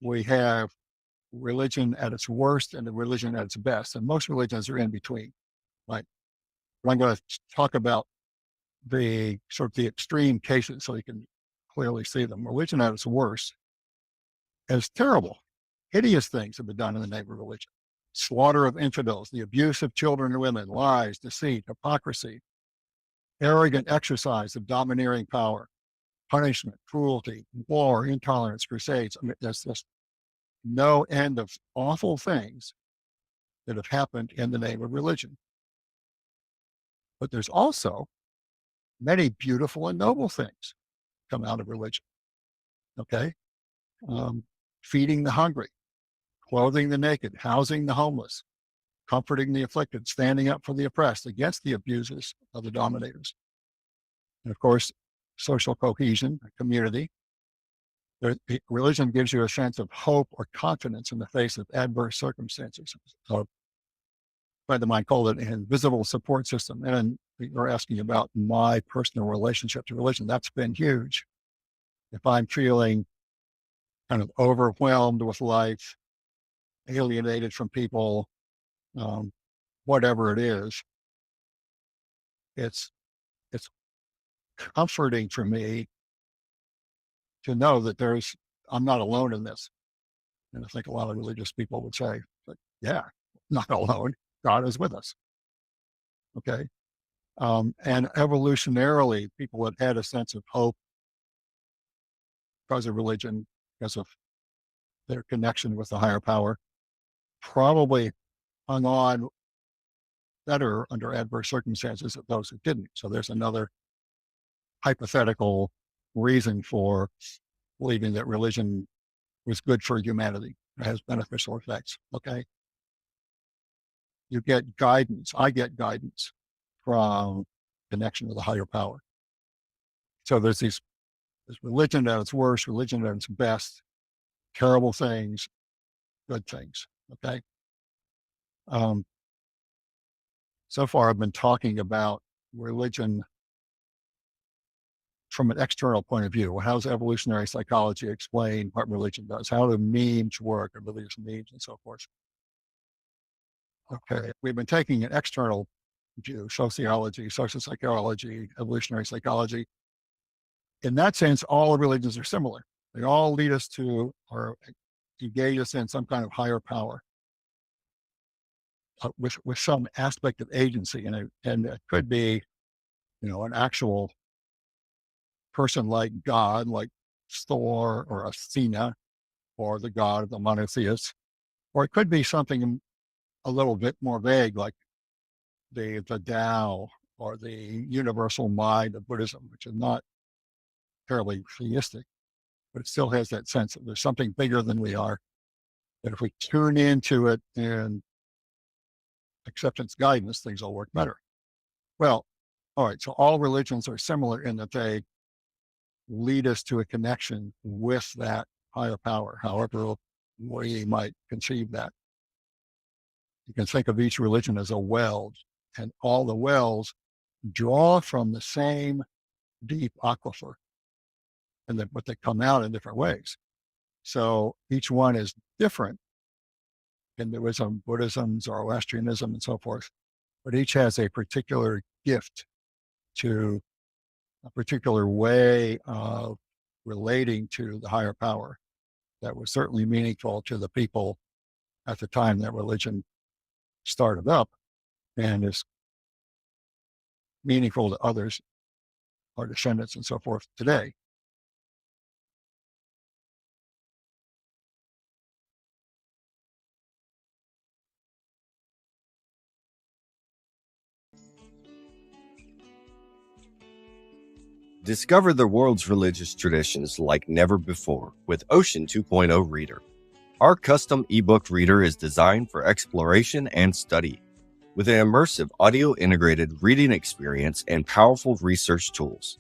we have religion at its worst and the religion at its best, and most religions are in between, right? But I'm going to talk about the sort of the extreme cases so you can clearly see them. Religion at its worst is terrible. Hideous things have been done in the name of religion. Slaughter of infidels, the abuse of children and women, lies, deceit, hypocrisy, arrogant exercise of domineering power, punishment, cruelty, war, intolerance, crusades. I mean, there's just no end of awful things that have happened in the name of religion. But there's also many beautiful and noble things come out of religion. Okay? Feeding the hungry, clothing the naked, housing the homeless, comforting the afflicted, standing up for the oppressed against the abuses of the dominators. And of course, social cohesion, community. Religion gives you a sense of hope or confidence in the face of adverse circumstances. So a friend of mine called it an invisible support system. And you're asking about my personal relationship to religion. That's been huge. If I'm feeling kind of overwhelmed with life, alienated from people, whatever it is, it's comforting for me to know that I'm not alone in this. And I think a lot of religious people would say, but yeah, not alone. God is with us. Okay. And evolutionarily, people have had a sense of hope because of religion, because of their connection with the higher power, probably hung on better under adverse circumstances than those who didn't. So there's another hypothetical reason for believing that religion was good for humanity. It has beneficial effects. Okay. You get guidance. I get guidance from connection to the higher power. So there's religion at its worst, religion at its best, terrible things, good things. Okay. So far, I've been talking about religion from an external point of view. How does evolutionary psychology explain what religion does? How do memes work, or religious memes, and so forth? Okay, we've been taking an external view: sociology, social psychology, evolutionary psychology. In that sense, all religions are similar. They all lead us to, or engage us in, some kind of higher power with some aspect of agency, and it could be, an actual person like God, like Thor or Athena, or the god of the monotheists, or it could be something a little bit more vague, like the Tao or the universal mind of Buddhism, which is not terribly theistic, but it still has that sense that there's something bigger than we are, that if we tune into it and accept its guidance, things will work better. Well, all right, so all religions are similar in that they lead us to a connection with that higher power, however we might conceive that. You can think of each religion as a well, and all the wells draw from the same deep aquifer, but they come out in different ways. So each one is different. Hinduism, Buddhism, Zoroastrianism, and so forth, but each has a particular gift to a particular way of relating to the higher power that was certainly meaningful to the people at the time that religion started up, and is meaningful to others, our descendants and so forth today. Discover the world's religious traditions like never before with Ocean 2.0 Reader. Our custom ebook reader is designed for exploration and study, with an immersive audio-integrated reading experience and powerful research tools.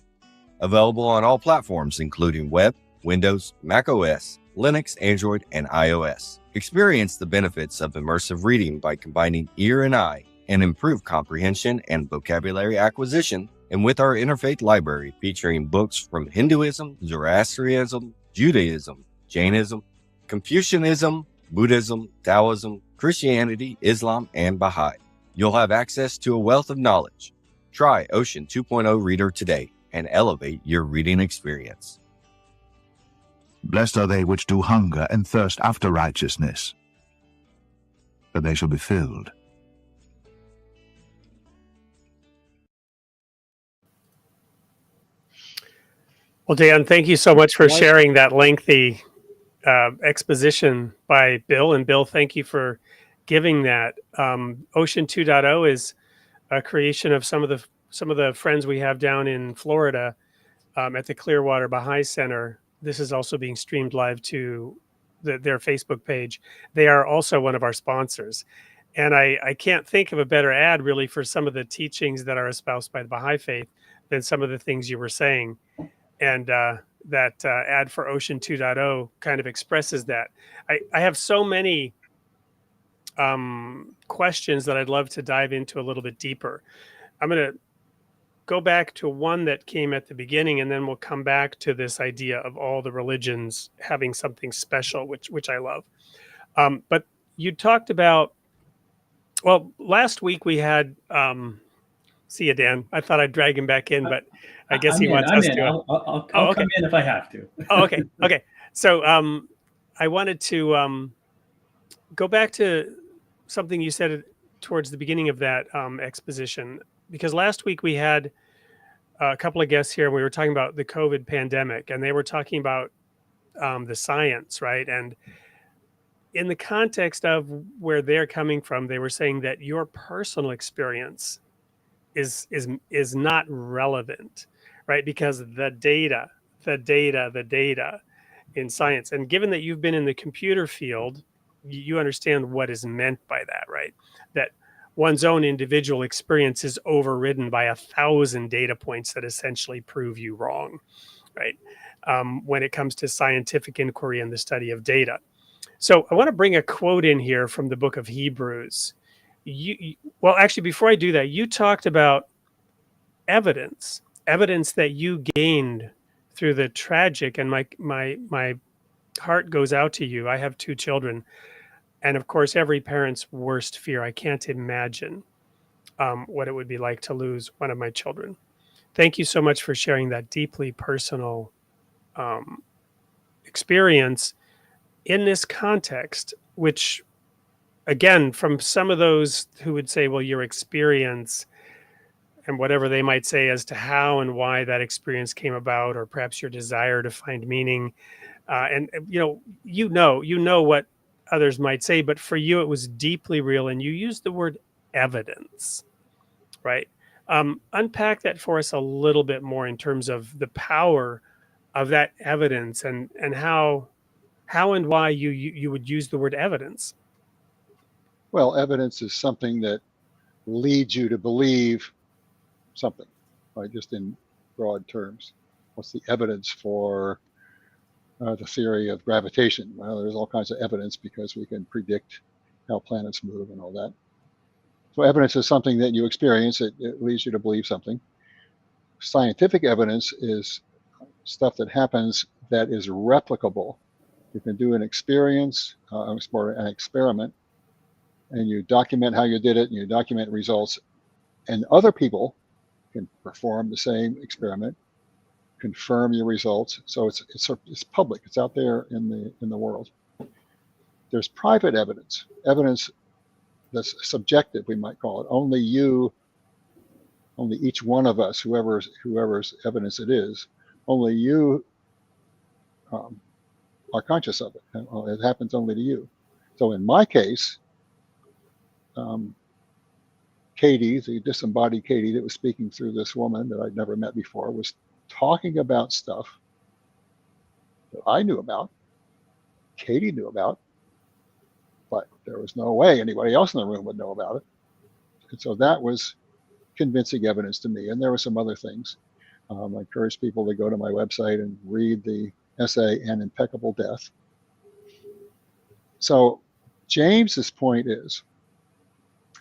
Available on all platforms including web, Windows, Mac OS, Linux, Android, and iOS. Experience the benefits of immersive reading by combining ear and eye, and improve comprehension and vocabulary acquisition, and with our interfaith library featuring books from Hinduism, Zoroastrianism, Judaism, Jainism, Confucianism, Buddhism, Taoism, Christianity, Islam, and Baha'i. You'll have access to a wealth of knowledge. Try Ocean 2.0 Reader today and elevate your reading experience. Blessed are they which do hunger and thirst after righteousness, for they shall be filled. Well, Dan, thank you so much for sharing that lengthy exposition by Bill. And Bill, thank you for giving that. Ocean 2.0 is a creation of some of the friends we have down in Florida at the Clearwater Baha'i Center. This is also being streamed live to their Facebook page. They are also one of our sponsors. And I can't think of a better ad really for some of the teachings that are espoused by the Baha'i faith than some of the things you were saying. And that ad for Ocean 2.0 kind of expresses that. I have so many questions that I'd love to dive into a little bit deeper. I'm going to go back to one that came at the beginning, and then we'll come back to this idea of all the religions having something special, which I love. But you talked about, well, last week we had, see you, Dan. I thought I'd drag him back in, but I guess he wants us to. I'll come in if I have to. Oh, okay. Okay. So I wanted to go back to something you said towards the beginning of that exposition, because last week we had a couple of guests here. We were talking about the COVID pandemic, and they were talking about the science, right? And in the context of where they're coming from, they were saying that your personal experience is not relevant, right? Because the data in science, and given that you've been in the computer field, you understand what is meant by that, right? That one's own individual experience is overridden by 1,000 data points that essentially prove you wrong, right? When it comes to scientific inquiry and the study of data. So I want to bring a quote in here from the book of Hebrews. Well, actually, before I do that, you talked about evidence that you gained through the tragic, and my heart goes out to you. I have 2 children, and of course, every parent's worst fear. I can't imagine what it would be like to lose one of my children. Thank you so much for sharing that deeply personal experience in this context, which, again, from some of those who would say, well, your experience and whatever they might say as to how and why that experience came about, or perhaps your desire to find meaning. And you know what others might say, but for you, it was deeply real. And you used the word evidence, right? Unpack that for us a little bit more in terms of the power of that evidence, and how and why you would use the word evidence. Well, evidence is something that leads you to believe something, right? Just in broad terms. What's the evidence for the theory of gravitation? Well, there's all kinds of evidence because we can predict how planets move and all that. So evidence is something that you experience. It leads you to believe something. Scientific evidence is stuff that happens that is replicable. You can do an experience, or an experiment, and you document how you did it, and you document results, and other people can perform the same experiment, confirm your results. So it's public. It's out there in the world. There's private evidence that's subjective, we might call it. Only each one of us, whoever's evidence it is, only you are conscious of it. It happens only to you. So in my case, Katie, the disembodied Katie that was speaking through this woman that I'd never met before, was talking about stuff that I knew about, Katie knew about, but there was no way anybody else in the room would know about it. And so that was convincing evidence to me. And there were some other things. I encourage people to go to my website and read the essay, An Impeccable Death. So James's point is,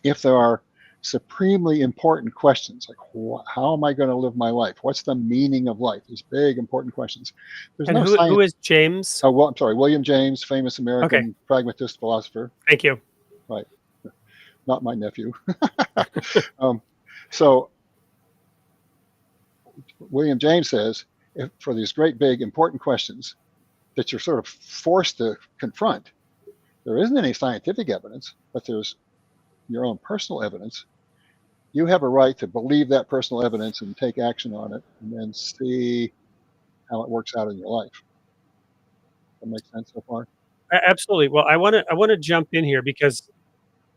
if there are supremely important questions, like how am I going to live my life? What's the meaning of life? These big, important questions. And who is James? Oh, well, I'm sorry, William James, famous American pragmatist philosopher. Thank you. Right. Not my nephew. So William James says, for these great, big, important questions that you're sort of forced to confront, there isn't any scientific evidence, but there's your own personal evidence. You have a right to believe that personal evidence and take action on it, and then see how it works out in your life. That makes sense so far? Absolutely. Well, I want to jump in here because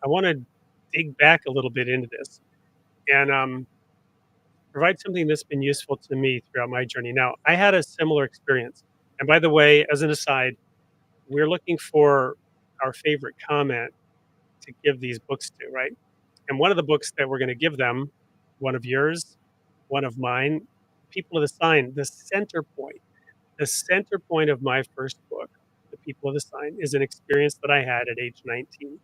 I want to dig back a little bit into this and provide something that's been useful to me throughout my journey. Now, I had a similar experience. And by the way, as an aside, we're looking for our favorite comment to give these books to, right? And one of the books that we're going to give them, one of yours, one of mine, People of the Sign, the center point of my first book, The People of the Sign, is an experience that I had at age 19.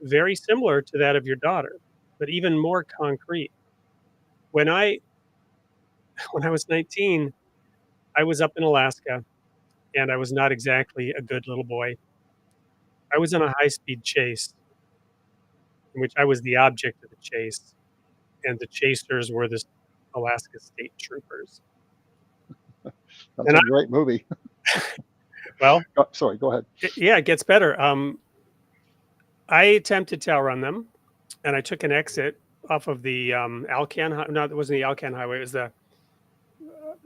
Very similar to that of your daughter, but even more concrete. When I was 19, I was up in Alaska, and I was not exactly a good little boy. I was in a high-speed chase in which I was the object of the chase, and the chasers were the Alaska State Troopers. That's a great movie. Well, sorry, go ahead. It gets better. I attempted to outrun them, and I took an exit off of the Alcan. No, it wasn't the Alcan Highway. It was the.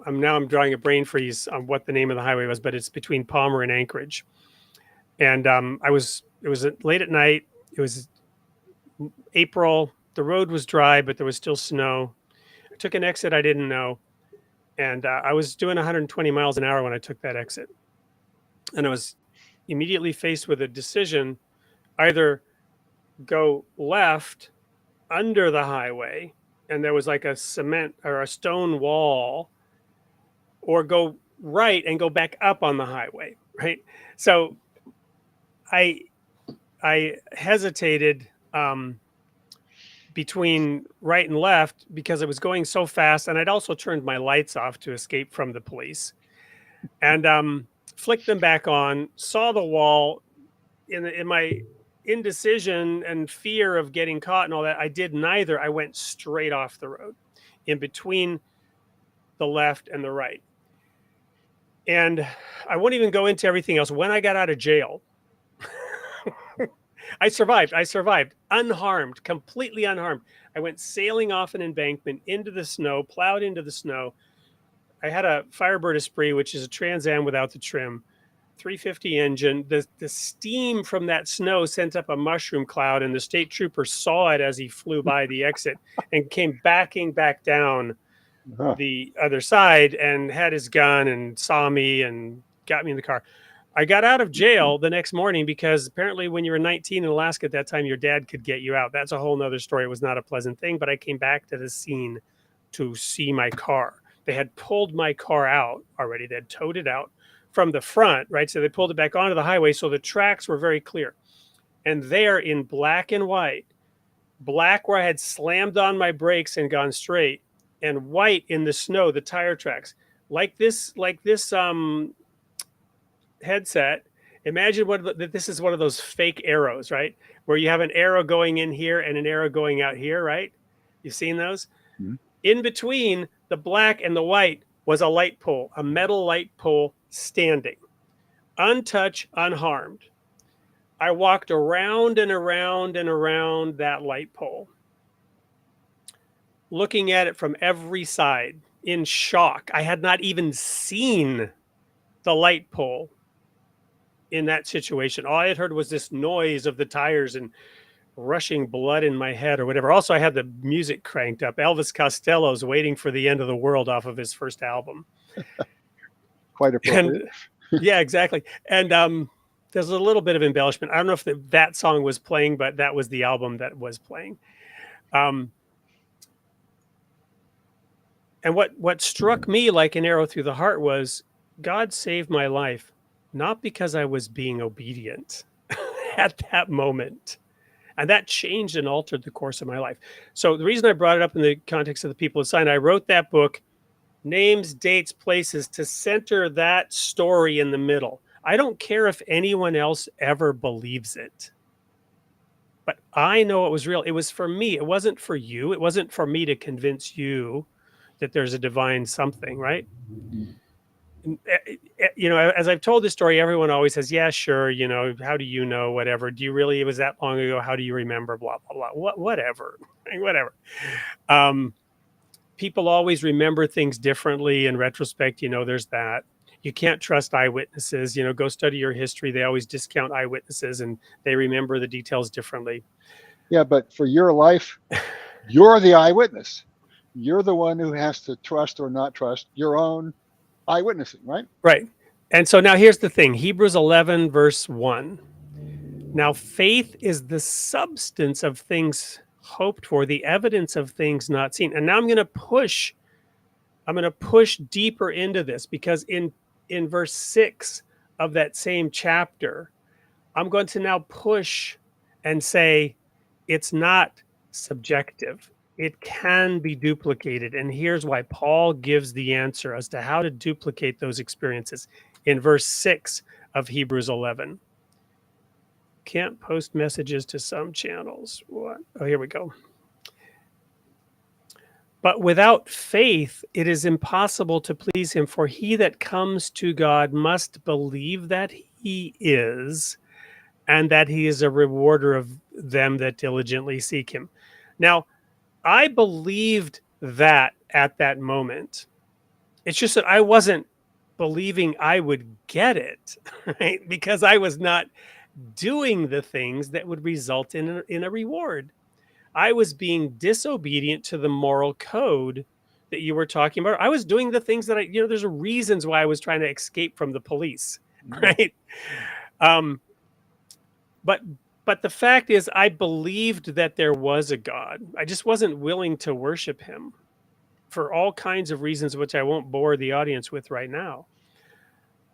I'm drawing a brain freeze on what the name of the highway was, but it's between Palmer and Anchorage. And it was late at night. It was April. The road was dry, but there was still snow. I took an exit I didn't know, and I was doing 120 miles an hour when I took that exit. And I was immediately faced with a decision: either go left under the highway, and there was like a cement or a stone wall, or go right and go back up on the highway, right? So I hesitated between right and left because it was going so fast, and I'd also turned my lights off to escape from the police, and flicked them back on. Saw the wall. In my indecision and fear of getting caught and all that, I did neither. I went straight off the road, in between the left and the right. And I won't even go into everything else. When I got out of jail, I survived unharmed, completely unharmed. I went sailing off an embankment into the snow, plowed into the snow. I had a Firebird Esprit, which is a Trans Am without the trim, 350 engine. The steam from that snow sent up a mushroom cloud, and the state trooper saw it as he flew by the exit and came backing back down the other side and had his gun and saw me and got me in the car. I got out of jail the next morning because apparently when you were 19 in Alaska at that time, your dad could get you out. That's a whole nother story. It was not a pleasant thing, but I came back to the scene to see my car. They had pulled my car out already. They had towed it out from the front, right? So they pulled it back onto the highway. So the tracks were very clear. And there in black and white, black where I had slammed on my brakes and gone straight, and white in the snow, the tire tracks. Like this headset. Imagine that this is one of those fake arrows, right? Where you have an arrow going in here and an arrow going out here, right? You've seen those? Mm-hmm. In between the black and the white was a light pole, a metal light pole standing, untouched, unharmed. I walked around and around and around that light pole, looking at it from every side in shock. I had not even seen the light pole in that situation. All I had heard was this noise of the tires and rushing blood in my head or whatever. Also, I had the music cranked up. Elvis Costello's Waiting for the End of the World off of his first album. Quite appropriate. And, yeah, exactly. And there's a little bit of embellishment. I don't know if that song was playing, but that was the album that was playing. And what struck me like an arrow through the heart was God saved my life, not because I was being obedient at that moment. And that changed and altered the course of my life. So the reason I brought it up in the context of the people of Sinai, I wrote that book, names, dates, places, to center that story in the middle. I don't care if anyone else ever believes it. But I know it was real. It was for me. It wasn't for you. It wasn't for me to convince you that there's a divine something, right? You know, as I've told this story, everyone always says, yeah, sure. You know, how do you know, whatever? Do you really, it was that long ago? How do you remember? Blah, blah, blah. Whatever. Whatever. People always remember things differently in retrospect. You know, there's that. You can't trust eyewitnesses. You know, go study your history. They always discount eyewitnesses and they remember the details differently. Yeah, but for your life, you're the eyewitness. You're the one who has to trust or not trust your own eyewitnessing, right? Right. And so now here's the thing. Hebrews 11, verse 1. Now faith is the substance of things hoped for, the evidence of things not seen. And now I'm going to push deeper into this, because in verse 6 of that same chapter, I'm going to now push and say it's not subjective. It can be duplicated. And here's why. Paul gives the answer as to how to duplicate those experiences in verse 6 of Hebrews 11. Can't post messages to some channels. What? Oh, here we go. But without faith, it is impossible to please him, for he that comes to God must believe that he is, and that he is a rewarder of them that diligently seek him. Now, I believed that at that moment. It's just that I wasn't believing I would get it, right? Because I was not doing the things that would result in a reward. I was being disobedient to the moral code that you were talking about. I was doing the things that there's reasons why I was trying to escape from the police, right? But But the fact is, I believed that there was a God. I just wasn't willing to worship him for all kinds of reasons, which I won't bore the audience with right now.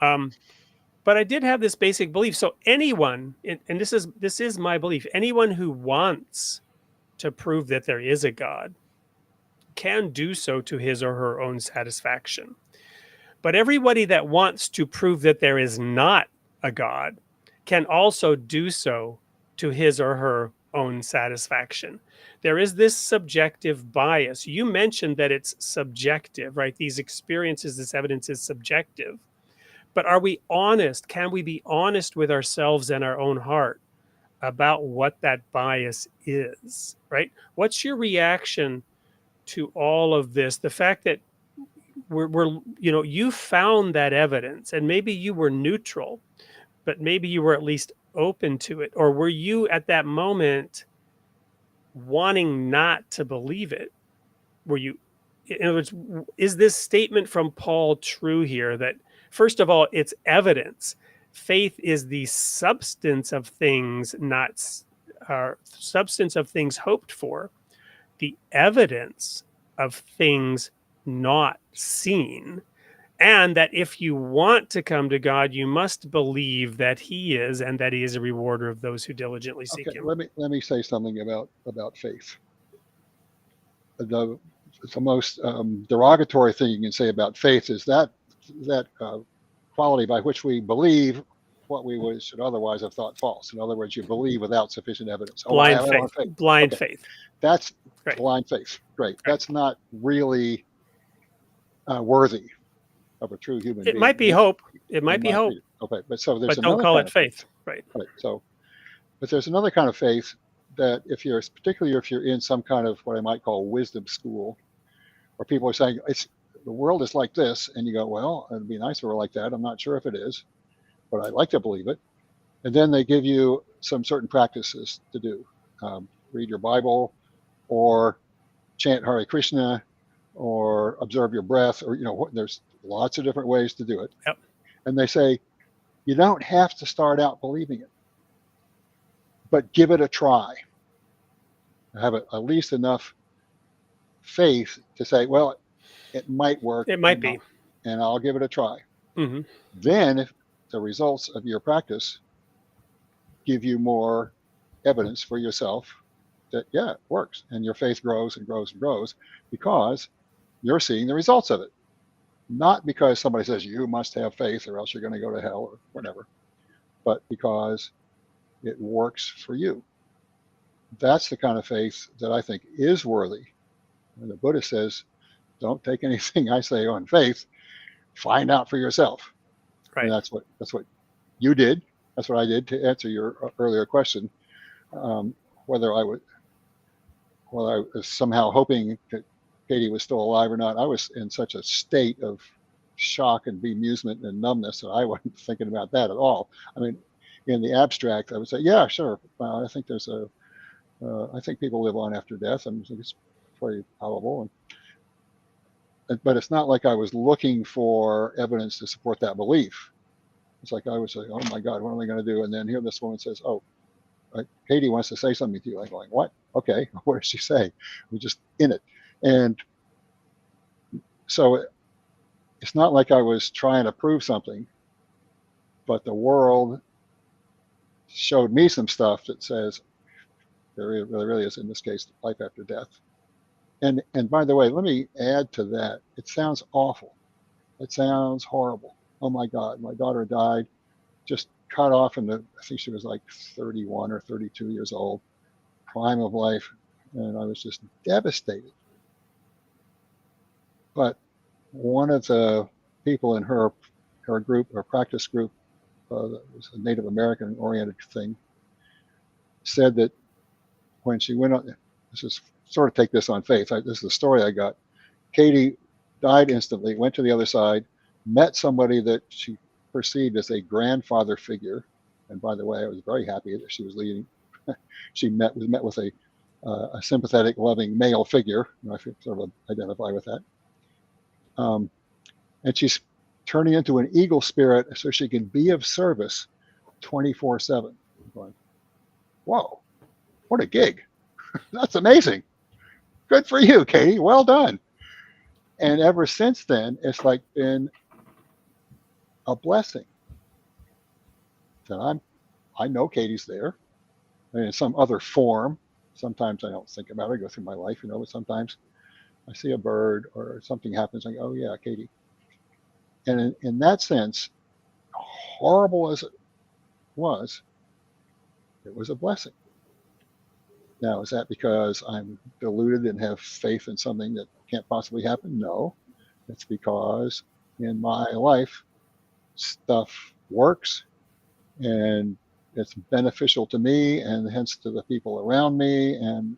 But I did have this basic belief. So anyone, and this is my belief, anyone who wants to prove that there is a God can do so to his or her own satisfaction. But everybody that wants to prove that there is not a God can also do so to his or her own satisfaction. There is this subjective bias. You mentioned that it's subjective, right? These experiences, this evidence is subjective. But are we honest? Can we be honest with ourselves and our own heart about what that bias is, right? What's your reaction to all of this? The fact that we're you found that evidence, and maybe you were neutral, but maybe you were at least open to it. Or were you at that moment wanting not to believe it? Were you, in other words, is this statement from Paul true here that, first of all, it's evidence? Faith is the substance of things, not substance of things hoped for, the evidence of things not seen. And that if you want to come to God, you must believe that he is, and that he is a rewarder of those who diligently seek him. Let me say something about faith. The most derogatory thing you can say about faith is that quality by which we believe what we should otherwise have thought false. In other words, you believe without sufficient evidence. Blind faith. Blind faith. That's right. Blind faith. Great. Right. That's not really worthy of a true human being. It might be hope. It might be hope. Okay, but so there's don't call it faith. Right. Right. So, but there's another kind of faith that particularly if you're in some kind of what I might call wisdom school, where people are saying the world is like this, and you go, well, it'd be nice if it were like that. I'm not sure if it is, but I like to believe it. And then they give you some certain practices to do. Read your Bible, or chant Hare Krishna, or observe your breath, or there's lots of different ways to do it. Yep. And they say you don't have to start out believing it, but give it a try. Have at least enough faith to say, well, it might work. It might be. And I'll give it a try. Mm-hmm. Then if the results of your practice give you more evidence for yourself that, yeah, it works. And your faith grows and grows and grows because you're seeing the results of it. Not because somebody says you must have faith or else you're going to go to hell or whatever, but because it works for you. That's the kind of faith that I think is worthy. And the Buddha says, don't take anything I say on faith, find out for yourself. Right. And that's what you did. That's what I did to answer your earlier question. Whether I was somehow hoping that Katie was still alive or not, I was in such a state of shock and bemusement and numbness that I wasn't thinking about that at all. I mean, in the abstract, I would say, yeah, sure. I think I think people live on after death, and it's pretty probable. But it's not like I was looking for evidence to support that belief. It's like I was saying, oh my God, what am I going to do? And then here this woman says, oh, Katie wants to say something to you. I'm going, what? Okay, what does she say? We're just in it. And so it's not like I was trying to prove something, but the world showed me some stuff that says there really is, in this case, life after death. And by the way, let me add to that. It sounds awful. It sounds horrible. Oh my God, my daughter died, just cut off I think she was like 31 or 32 years old, prime of life. And I was just devastated. But one of the people in her group, her practice group, that was a Native American oriented thing, said that when she went on, this is sort of take this on faith. This is the story I got. Katie died instantly, went to the other side, met somebody that she perceived as a grandfather figure. And by the way, I was very happy that she was leading. She was met with a sympathetic, loving male figure. I sort of identify with that. And she's turning into an eagle spirit so she can be of service 24/7. whoa, what a gig. That's amazing. Good for you, Katie. Well done. And ever since then, it's like been a blessing that I know Katie's there in some other form. Sometimes I don't think about it. I go through my life, but sometimes I see a bird or something happens. I go, oh yeah, Katie. And in that sense, horrible as it was a blessing. Now, is that because I'm deluded and have faith in something that can't possibly happen? No. It's because in my life, stuff works and it's beneficial to me and hence to the people around me. And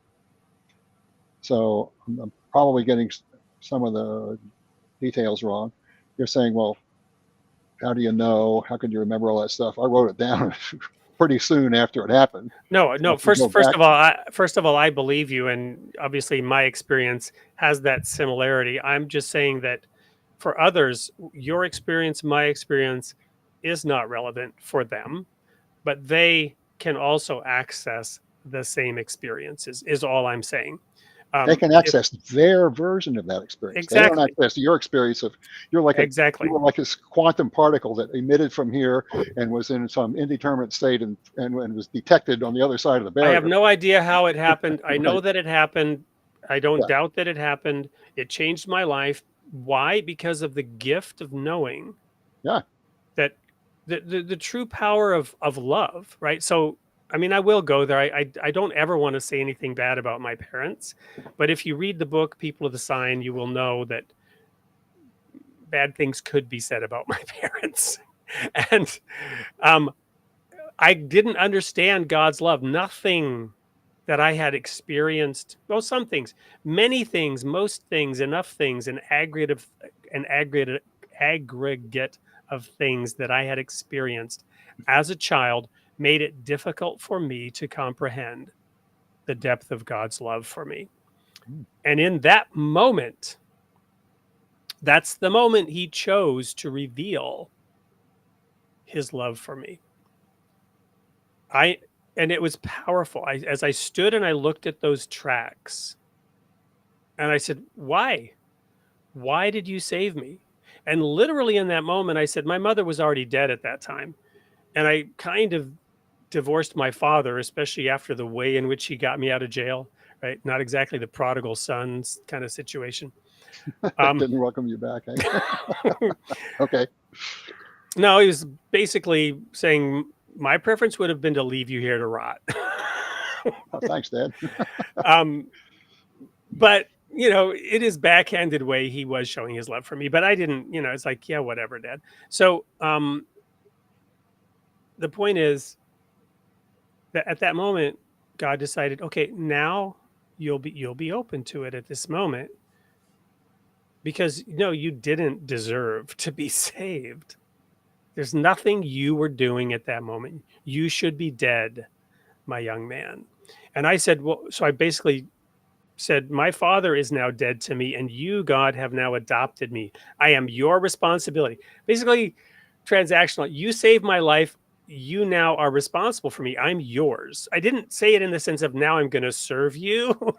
so I'm probably getting some of the details wrong. You're saying, well, how do you know? How could you remember all that stuff? I wrote it down pretty soon after it happened. No. First of all, I believe you, and obviously my experience has that similarity. I'm just saying that for others, your experience, my experience, is not relevant for them, but they can also access the same experiences. Is all I'm saying. They can access their version of that experience. Exactly. They don't access your experience of you were like this quantum particle that emitted from here and was in some indeterminate state and was detected on the other side of the barrier. I have no idea how it happened. I know that it happened. I don't doubt that it happened. It changed my life. Why? Because of the gift of knowing that the true power of love, right? So I mean, I will go there. I don't ever want to say anything bad about my parents, but if you read the book People of the Sign, you will know that bad things could be said about my parents. And I didn't understand God's love. Nothing that I had experienced, well, some things, many things, most things, enough things, an aggregate of things that I had experienced as a child made it difficult for me to comprehend the depth of God's love for me. And in that moment, that's the moment he chose to reveal his love for me. And it was powerful. As I stood and I looked at those tracks and I said, why? Why did you save me? And literally in that moment, I said, my mother was already dead at that time. And I kind of divorced my father, especially after the way in which he got me out of jail, right? Not exactly the prodigal sons kind of situation. Didn't welcome you back. Okay. No, he was basically saying my preference would have been to leave you here to rot. Oh, thanks, Dad. But it is backhanded way he was showing his love for me, but I didn't, it's like, yeah, whatever, Dad. So the point is that at that moment, God decided, okay, now you'll be open to it at this moment because you didn't deserve to be saved. There's nothing you were doing at that moment. You should be dead, my young man. And I said, well, so I basically said, my father is now dead to me, and you, God, have now adopted me. I am your responsibility. Basically, transactional. You saved my life. You now are responsible for me. I'm yours. I didn't say it in the sense of now I'm going to serve you,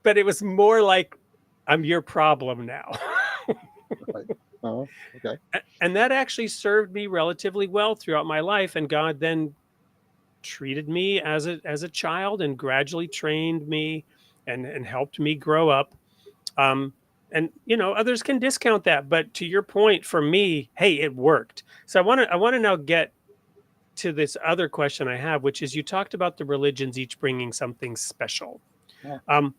but it was more like I'm your problem now. Right. Oh, okay. And that actually served me relatively well throughout my life. And God then treated me as a child and gradually trained me and helped me grow up. And others can discount that, but to your point, for me, hey, it worked. So I want to now get to this other question I have, which is you talked about the religions each bringing something special. Yeah.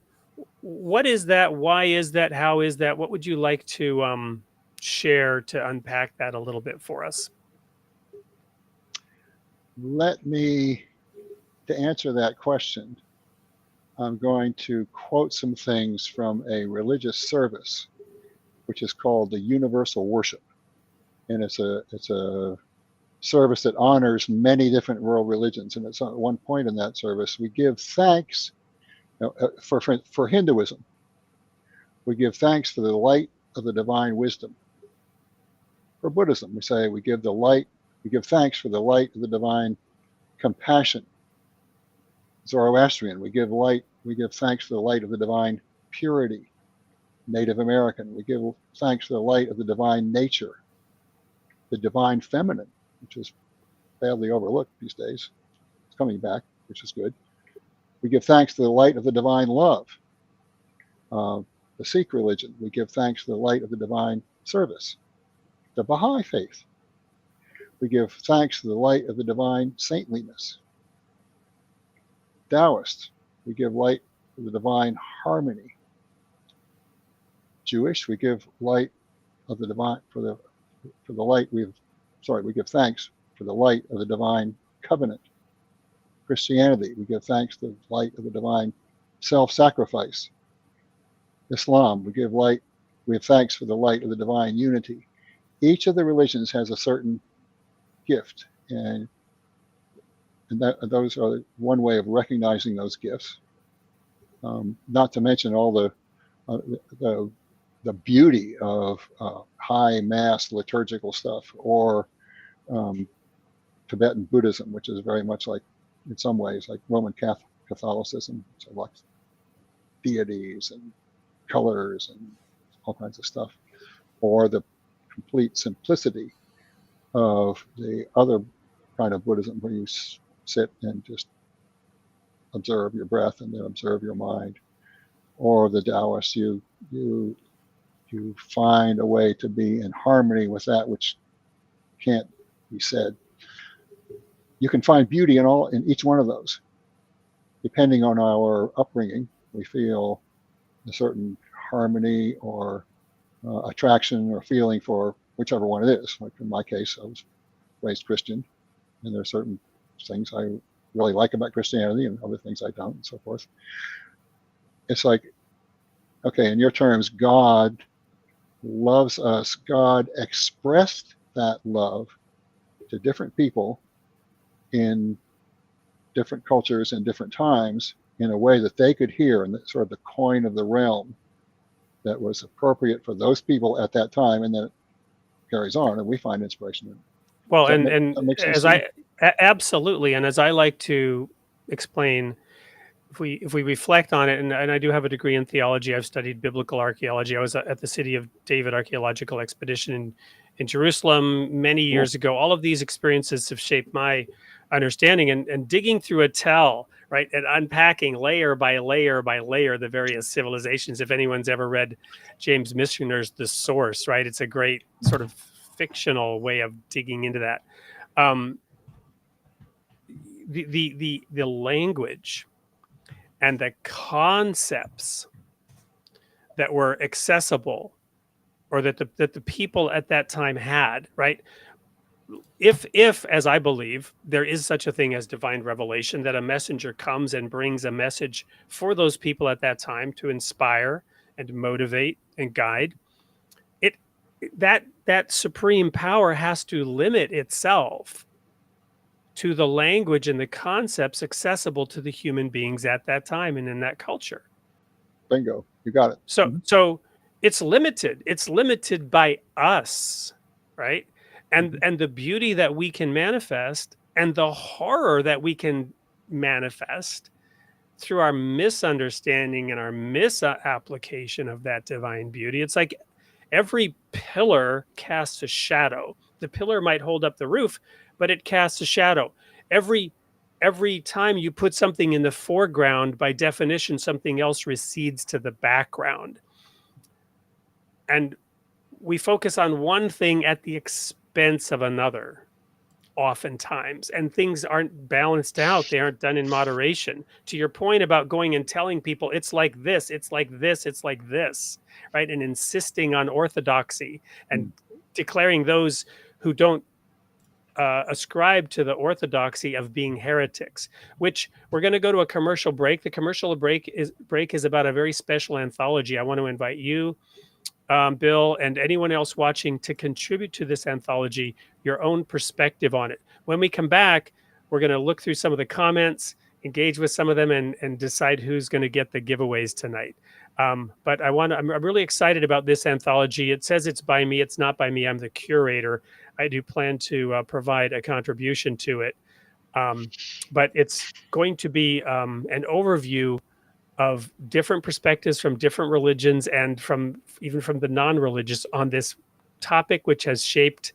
What is that? Why is that? How is that? What would you like to share to unpack that a little bit for us? To answer that question, I'm going to quote some things from a religious service, which is called the Universal Worship. And it's a service that honors many different world religions. And it's at one point in that service, we give thanks for Hinduism. We give thanks for the light of the divine wisdom. For Buddhism, we say we give thanks for the light of the divine compassion. Zoroastrian, we give thanks for the light of the divine purity. Native American, we give thanks for the light of the divine nature, the divine feminine, which is badly overlooked these days. It's coming back, which is good. We give thanks to the light of the divine love. The Sikh religion, we give thanks to the light of the divine service. The Baha'i faith, we give thanks to the light of the divine saintliness. Taoist, we give light to the divine harmony. Jewish, we give light of the divine we give thanks for the light of the divine covenant. Christianity, we give thanks to the light of the divine self-sacrifice. Islam, we give thanks for the light of the divine unity. Each of the religions has a certain gift, and those are one way of recognizing those gifts. Not to mention all the beauty of high mass liturgical stuff, or Tibetan Buddhism, which is very much like, in some ways, like Roman Catholicism, so like deities and colors and all kinds of stuff, or the complete simplicity of the other kind of Buddhism, where you sit and just observe your breath and then observe your mind, or the Taoists, you find a way to be in harmony with that which can't be said. You can find beauty in each one of those. Depending on our upbringing, we feel a certain harmony or attraction or feeling for whichever one it is. Like in my case, I was raised Christian, and there are certain things I really like about Christianity and other things I don't, and so forth. It's like, okay, in your terms, God loves us. God expressed that love to different people in different cultures and different times in a way that they could hear, and sort of the coin of the realm that was appropriate for those people at that time, and then it carries on, and we find inspiration in it. Well, absolutely, and as I like to explain, if we reflect on it, and I do have a degree in theology, I've studied biblical archaeology. I was at the City of David Archaeological Expedition in Jerusalem many years ago. All of these experiences have shaped my understanding, and digging through a tell, right, and unpacking layer by layer by layer the various civilizations. If anyone's ever read James Missioner's The Source, right, it's a great sort of fictional way of digging into that. The language and the concepts that were accessible, or that the people at that time had, right? If, as I believe, there is such a thing as divine revelation, that a messenger comes and brings a message for those people at that time to inspire and motivate and guide, that supreme power has to limit itself to the language and the concepts accessible to the human beings at that time and in that culture. Bingo, you got it. So it's limited. It's limited by us, right? And the beauty that we can manifest, and the horror that we can manifest through our misunderstanding and our misapplication of that divine beauty. It's like every pillar casts a shadow. The pillar might hold up the roof, but it casts a shadow. Every time you put something in the foreground, by definition, something else recedes to the background. And we focus on one thing at the expense of another, oftentimes, and things aren't balanced out. They aren't done in moderation. To your point about going and telling people it's like this, it's like this, it's like this, right? And insisting on orthodoxy and declaring those who don't ascribe to the orthodoxy of being heretics, which we're going to go to a commercial break. The commercial break is about a very special anthology. I want to invite you, Bill, and anyone else watching to contribute to this anthology, your own perspective on it. When we come back, we're going to look through some of the comments, engage with some of them, and decide who's going to get the giveaways tonight. But I'm really excited about this anthology. It says it's by me. It's not by me. I'm the curator. I do plan to provide a contribution to it. But it's going to be an overview of different perspectives from different religions and even from the non-religious on this topic, which has shaped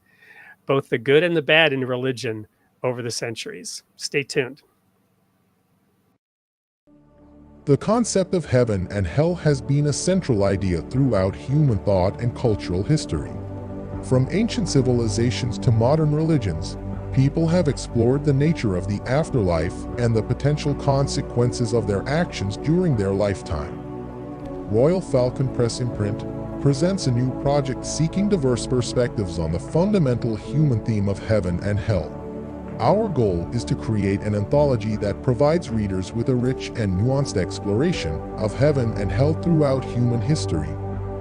both the good and the bad in religion over the centuries. Stay tuned. The concept of heaven and hell has been a central idea throughout human thought and cultural history. From ancient civilizations to modern religions, people have explored the nature of the afterlife and the potential consequences of their actions during their lifetime. Royal Falcon Press Imprint presents a new project seeking diverse perspectives on the fundamental human theme of heaven and hell. Our goal is to create an anthology that provides readers with a rich and nuanced exploration of heaven and hell throughout human history,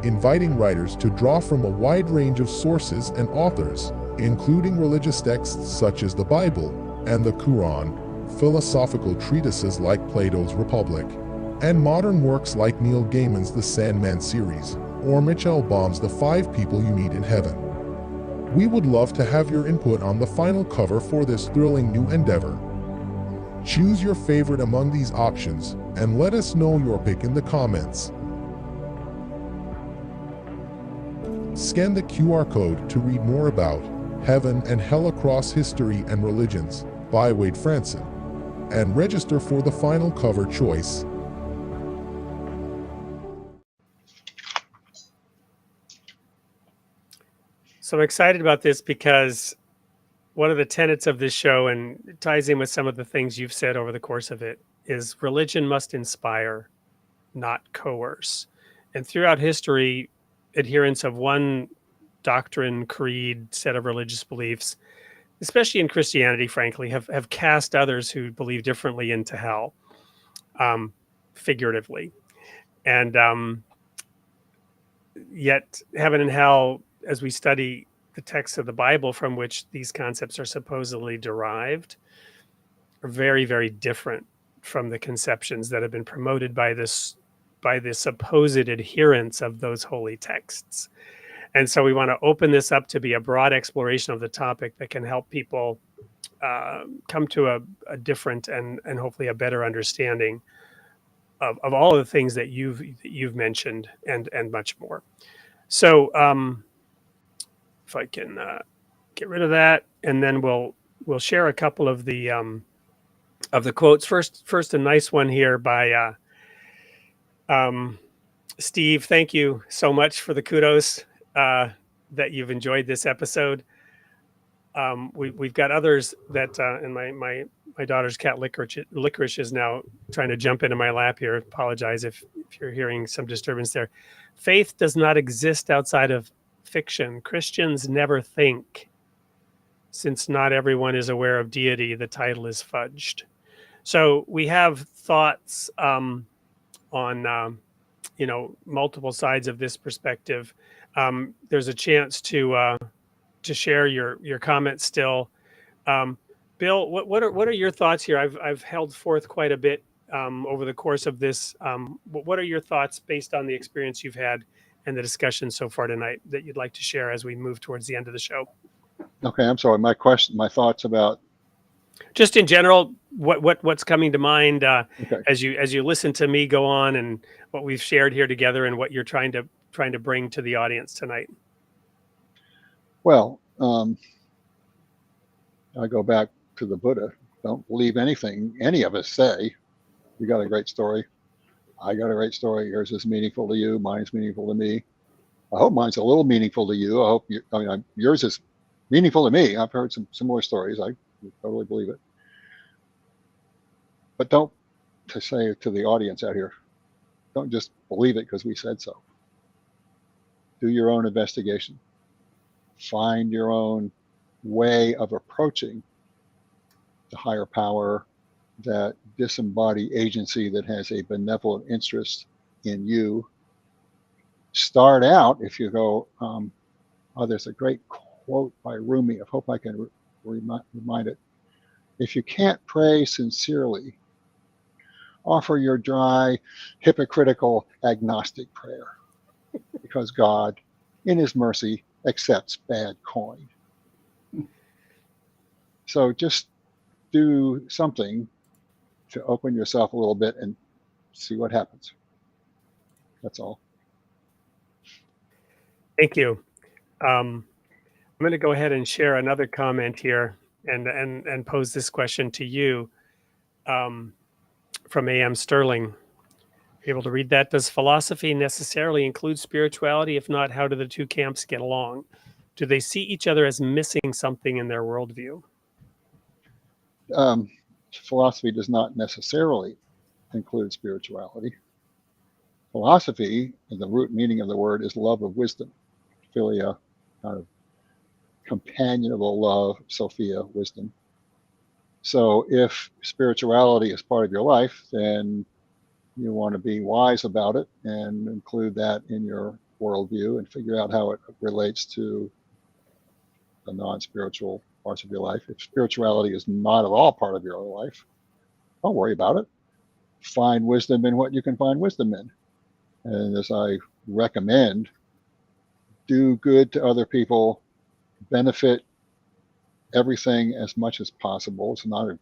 inviting writers to draw from a wide range of sources and authors, including religious texts such as the Bible and the Quran, philosophical treatises like Plato's Republic, and modern works like Neil Gaiman's The Sandman series or Mitchell Baum's The 5 People You Meet in Heaven. We would love to have your input on the final cover for this thrilling new endeavor. Choose your favorite among these options and let us know your pick in the comments. Scan the QR code to read more about Heaven and Hell Across History and Religions by Wade Franson and register for the final cover choice. So I'm excited about this because one of the tenets of this show, and it ties in with some of the things you've said over the course of it, is religion must inspire, not coerce. And throughout history, adherents of one doctrine, creed, set of religious beliefs, especially in Christianity, frankly, have cast others who believe differently into hell, figuratively. And yet heaven and hell, as we study the text of the Bible from which these concepts are supposedly derived, are very, very different from the conceptions that have been promoted by the supposed adherents of those holy texts. And so we want to open this up to be a broad exploration of the topic that can help people come to a different and hopefully a better understanding of all of the things that you've mentioned and much more. So if I can get rid of that, and then we'll share a couple of the quotes. First, a nice one here by Steve. Thank you so much for the kudos that you've enjoyed this episode. We've got others that, and my daughter's cat Licorice is now trying to jump into my lap here. Apologize if you're hearing some disturbance there. Faith does not exist outside of fiction. Christians never think. Since not everyone is aware of deity, the title is fudged. So we have thoughts on multiple sides of this perspective. There's a chance to share your comments still. Bill, what are your thoughts here? I've held forth quite a bit over the course of this. What are your thoughts based on the experience you've had and the discussion so far tonight that you'd like to share as we move towards the end of the show? Okay, I'm sorry. My thoughts about just in general, what's coming to mind okay. as you listen to me go on, and what we've shared here together, and what you're trying to bring to the audience tonight. Well, I go back to the Buddha. Don't believe anything any of us say. You got a great story. I got a great story. Yours is meaningful to you. Mine's meaningful to me. I hope mine's a little meaningful to you. I hope yours is meaningful to me. I've heard some similar stories. I totally believe it. But don't, to say to the audience out here, don't just believe it because we said so. Do your own investigation. Find your own way of approaching the higher power, that disembodied agency that has a benevolent interest in you. Start out, if you go, there's a great quote by Rumi. I hope I can remind it. If you can't pray sincerely, offer your dry, hypocritical, agnostic prayer, because God, in his mercy, accepts bad coin. So just do something to open yourself a little bit and see what happens. That's all. Thank you. I'm going to go ahead and share another comment here and pose this question to you from A.M. Sterling. Able to read that? Does philosophy necessarily include spirituality? If not, how do the two camps get along? Do they see each other as missing something in their worldview? Philosophy does not necessarily include spirituality. Philosophy, and the root meaning of the word, is love of wisdom, philia, kind of companionable love, Sophia, wisdom. So if spirituality is part of your life, then you want to be wise about it and include that in your worldview and figure out how it relates to the non-spiritual parts of your life. If spirituality is not at all part of your life, don't worry about it. Find wisdom in what you can find wisdom in. And as I recommend, do good to other people, benefit everything as much as possible. It's not a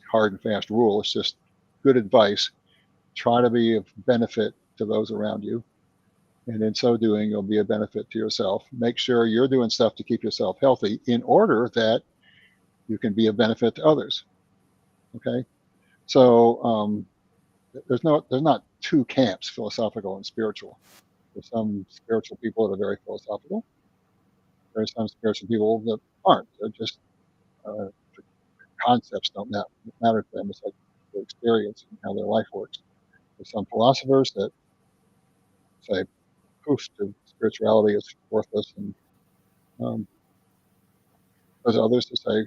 hard and fast rule. It's just good advice. Try to be of benefit to those around you. And in so doing, you'll be a benefit to yourself. Make sure you're doing stuff to keep yourself healthy in order that you can be a benefit to others. Okay? So there's not two camps, philosophical and spiritual. There's some spiritual people that are very philosophical. There's some spiritual people that aren't. They're just the concepts don't matter to them. It's like their experience and how their life works. There's some philosophers that say, poof, to spirituality is worthless, and there's others that say,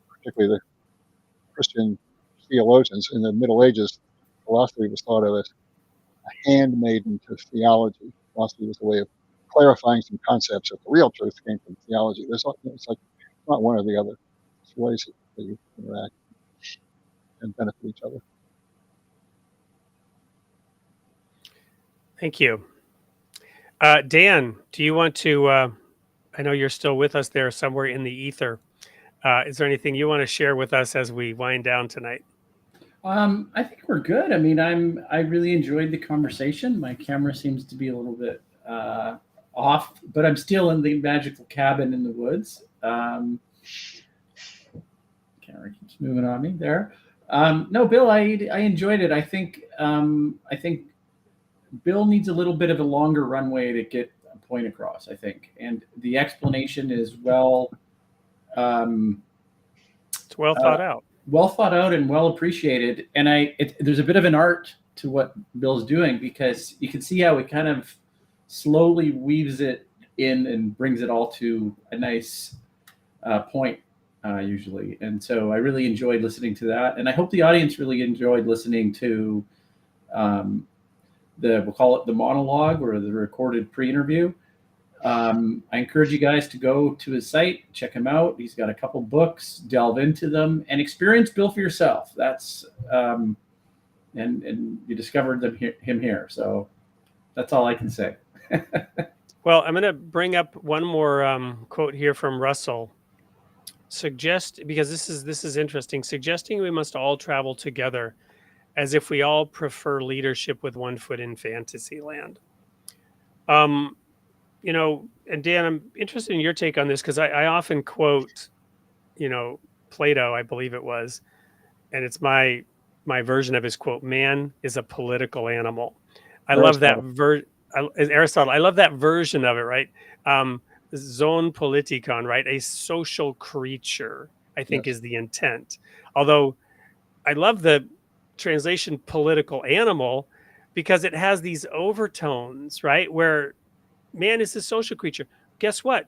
particularly the Christian theologians in the Middle Ages, philosophy was thought of as a handmaiden to theology. Philosophy was a way of clarifying some concepts that the real truth came from theology. It's like not one or the other. It's ways that you interact and benefit each other. Thank you. Dan, do you want to, I know you're still with us there somewhere in the ether. Is there anything you want to share with us as we wind down tonight? I think we're good. I mean, I really enjoyed the conversation. My camera seems to be a little bit off, but I'm still in the magical cabin in the woods. Camera keeps moving on me there. No, Bill, I enjoyed it. I think Bill needs a little bit of a longer runway to get a point across, I think. And the explanation is it's well thought out. Well thought out and well appreciated. And there's a bit of an art to what Bill's doing, because you can see how he kind of slowly weaves it in and brings it all to a nice point usually. And so I really enjoyed listening to that. And I hope the audience really enjoyed listening to we'll call it the monologue or the recorded pre-interview. I encourage you guys to go to his site, check him out. He's got a couple books, delve into them, and experience Bill for yourself. That's and you discovered him here. So that's all I can say. Well, I'm going to bring up one more quote here from Russell. Because this is interesting. Suggesting we must all travel together, as if we all prefer leadership with one foot in fantasy land. And Dan, I'm interested in your take on this, because I often quote, Plato, I believe it was, and it's my version of his quote: "Man is a political animal." I love that Aristotle. I love that version of it, right? Zon politikon, right? A social creature, I think, is the intent. Although I love the translation political animal, because it has these overtones, right? Where man is a social creature. Guess what?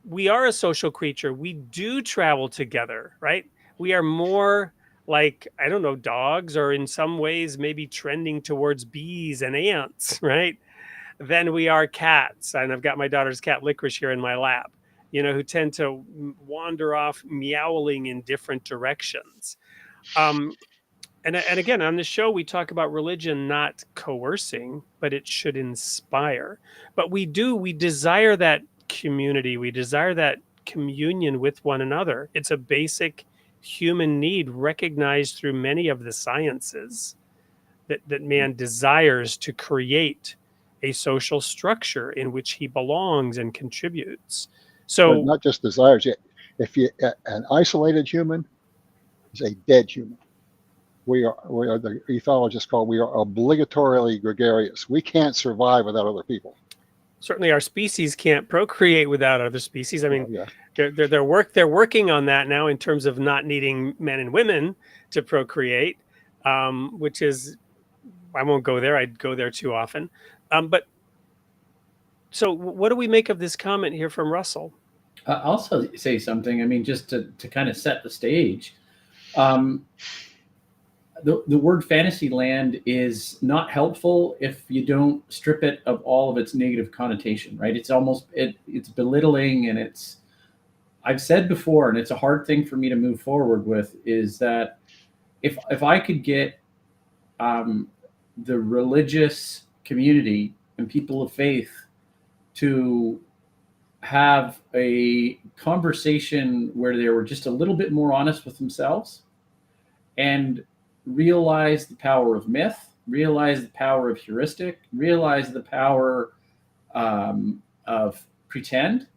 We are a social creature. We do travel together, right? We are more like, I don't know, dogs, or in some ways maybe trending towards bees and ants, right? Than we are cats. And I've got my daughter's cat Licorice here in my lap, who tend to wander off meowing in different directions. And again, on the show, we talk about religion not coercing, but it should inspire. But we desire that community. We desire that communion with one another. It's a basic human need recognized through many of the sciences, that man desires to create a social structure in which he belongs and contributes. So, but not just desires. If you an isolated human is a dead human. We are the ethologists call, we are obligatorily gregarious. We can't survive without other people. Certainly our species can't procreate without other species. I mean, yeah. they're working on that now in terms of not needing men and women to procreate, which is, I won't go there. I'd go there too often. But so what do we make of this comment here from Russell? I'll also say something. I mean, just to kind of set the stage. The word Fantasyland is not helpful if you don't strip it of all of its negative connotation, right? It's almost, it's belittling, and I've said before, and it's a hard thing for me to move forward with, is that if I could get the religious community and people of faith to have a conversation where they were just a little bit more honest with themselves and realize the power of myth, realize the power of heuristic, realize the power of pretend,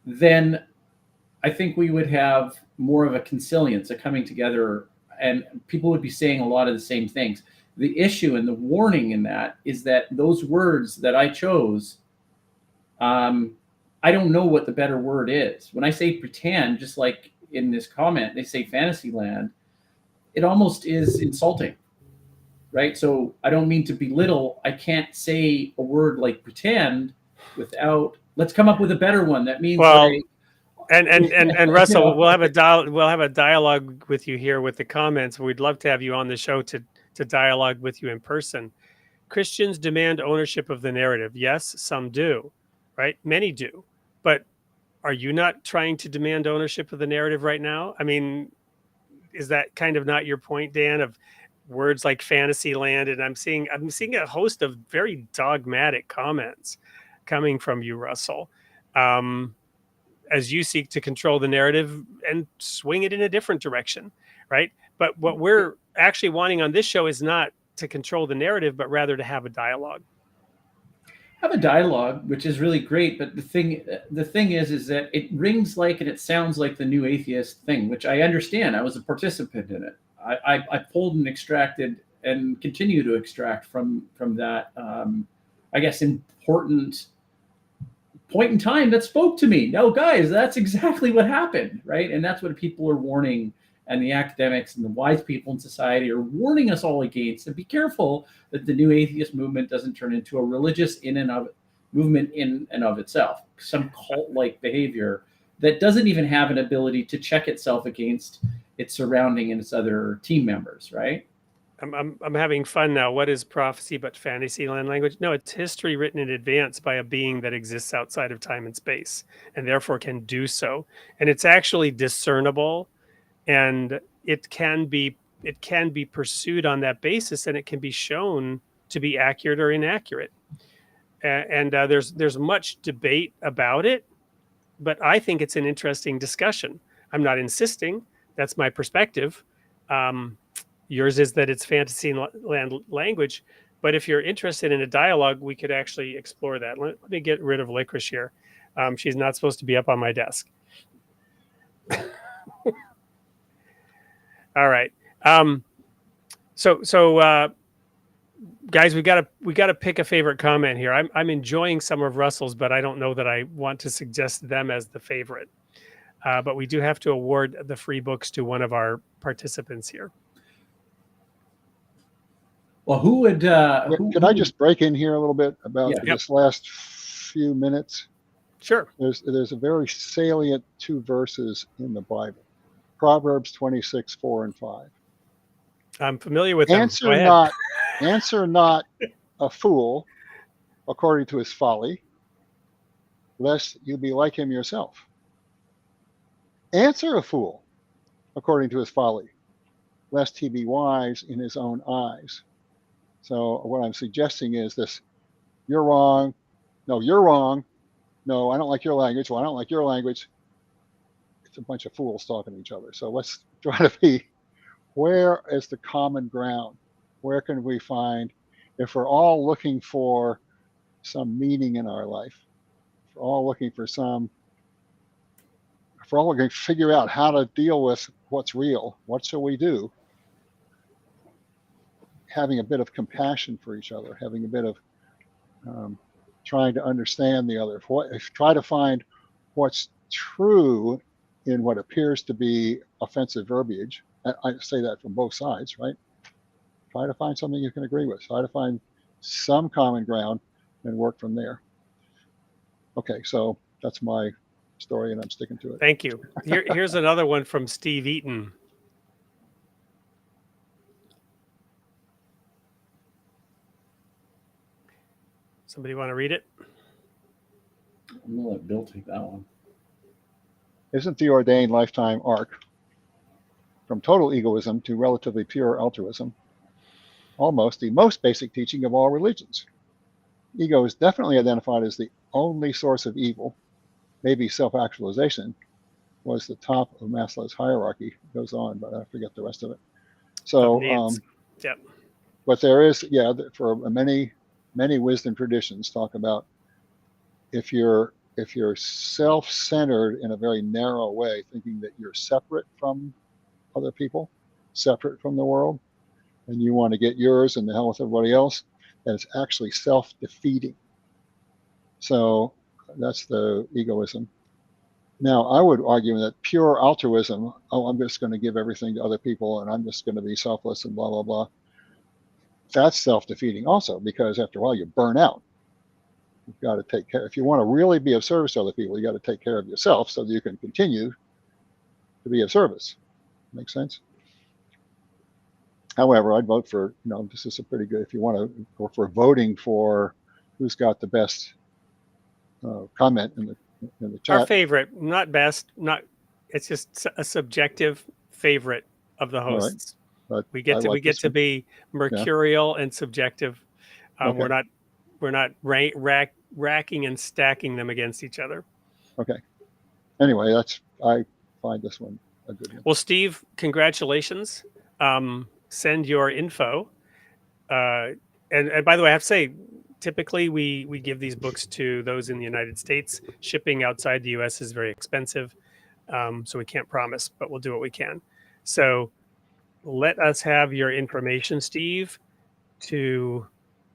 then I think we would have more of a consilience, a coming together, and people would be saying a lot of the same things. The issue and the warning in that is that those words that I chose, I don't know what the better word is. When I say pretend, just like in this comment, they say Fantasyland, it almost is insulting, right? So I don't mean to belittle. I can't say a word like pretend without, let's come up with a better one. That means, well, like, and Russell, you know, we'll have a dialogue with you here with the comments. We'd love to have you on the show to dialogue with you in person. Christians demand ownership of the narrative. Yes, some do, right? Many do. But are you not trying to demand ownership of the narrative right now? I mean, is that kind of not your point, Dan, of words like Fantasyland? And I'm seeing a host of very dogmatic comments coming from you, Russell, as you seek to control the narrative and swing it in a different direction, right? But what we're actually wanting on this show is not to control the narrative, but rather to have a dialogue. Have a dialogue, which is really great. But the thing is that it rings like, and it sounds like the new atheist thing, which I understand. I was a participant in it. I pulled and extracted and continue to extract from that, I guess, important point in time that spoke to me. No, guys, that's exactly what happened, right? And that's what people are warning, and the academics and the wise people in society are warning us all against. And be careful that the new atheist movement doesn't turn into a religious movement in and of itself, some cult-like behavior that doesn't even have an ability to check itself against its surrounding and its other team members, right? I'm having fun now. What is prophecy but Fantasyland language? No, it's history written in advance by a being that exists outside of time and space, and therefore can do so. And it's actually discernible, and it can be pursued on that basis, and it can be shown to be accurate or inaccurate. And there's much debate about it, but I think it's an interesting discussion. I'm not insisting. That's my perspective. Yours is that it's Fantasyland language, but if you're interested in a dialogue, we could actually explore that. Let me get rid of Licorice here. She's not supposed to be up on my desk. All right. So guys, we got to pick a favorite comment here. I'm enjoying some of Russell's, but I don't know that I want to suggest them as the favorite. But we do have to award the free books to one of our participants here. Well, who would? Can I just break in here a little bit about this last few minutes? Sure. There's a very salient two verses in the Bible. Proverbs 26, 4 and 5. I'm familiar with them. Answer not a fool according to his folly, lest you be like him yourself. Answer a fool according to his folly, lest he be wise in his own eyes. So what I'm suggesting is this: you're wrong. No, you're wrong. No, I don't like your language. Well, I don't like your language. It's a bunch of fools talking to each other. So let's try to be, where is the common ground? Where can we find, if we're all looking for some meaning in our life, if we're all looking for some, if we're all looking to figure out how to deal with what's real, what shall we do? Having a bit of compassion for each other, having a bit of trying to understand the other, try to find what's true in what appears to be offensive verbiage. I say that from both sides, right? Try to find something you can agree with. Try to find some common ground and work from there. Okay, so that's my story and I'm sticking to it. Thank you. Here's another one from Steve Eaton. Somebody want to read it? I'm going to let Bill take that one. Isn't the ordained lifetime arc from total egoism to relatively pure altruism almost the most basic teaching of all religions? Ego is definitely identified as the only source of evil. Maybe self-actualization was the top of Maslow's hierarchy. It goes on, but I forget the rest of it. So, yep. But there is, for many wisdom traditions talk about if you're self-centered in a very narrow way, thinking that you're separate from other people, separate from the world, and you want to get yours and the hell with everybody else, and it's actually self-defeating. So that's the egoism. Now, I would argue that pure altruism, I'm just going to give everything to other people and I'm just going to be selfless and blah, blah, blah. That's self-defeating also, because after a while you burn out. You've got to take care. If you want to really be of service to other people, you got to take care of yourself so that you can continue to be of service. Make sense? However, I'd vote for, this is a pretty good, if you want to go for voting for who's got the best comment in the chat. Our favorite, not best, it's just a subjective favorite of the hosts. Right. We get to be mercurial and subjective. Okay. We're not racking and stacking them against each other. Okay. Anyway, I find this one a good one. Well, Steve, congratulations. Send your info. And by the way, I have to say, typically we give these books to those in the United States. Shipping outside the US is very expensive. So we can't promise, but we'll do what we can. So let us have your information, Steve, to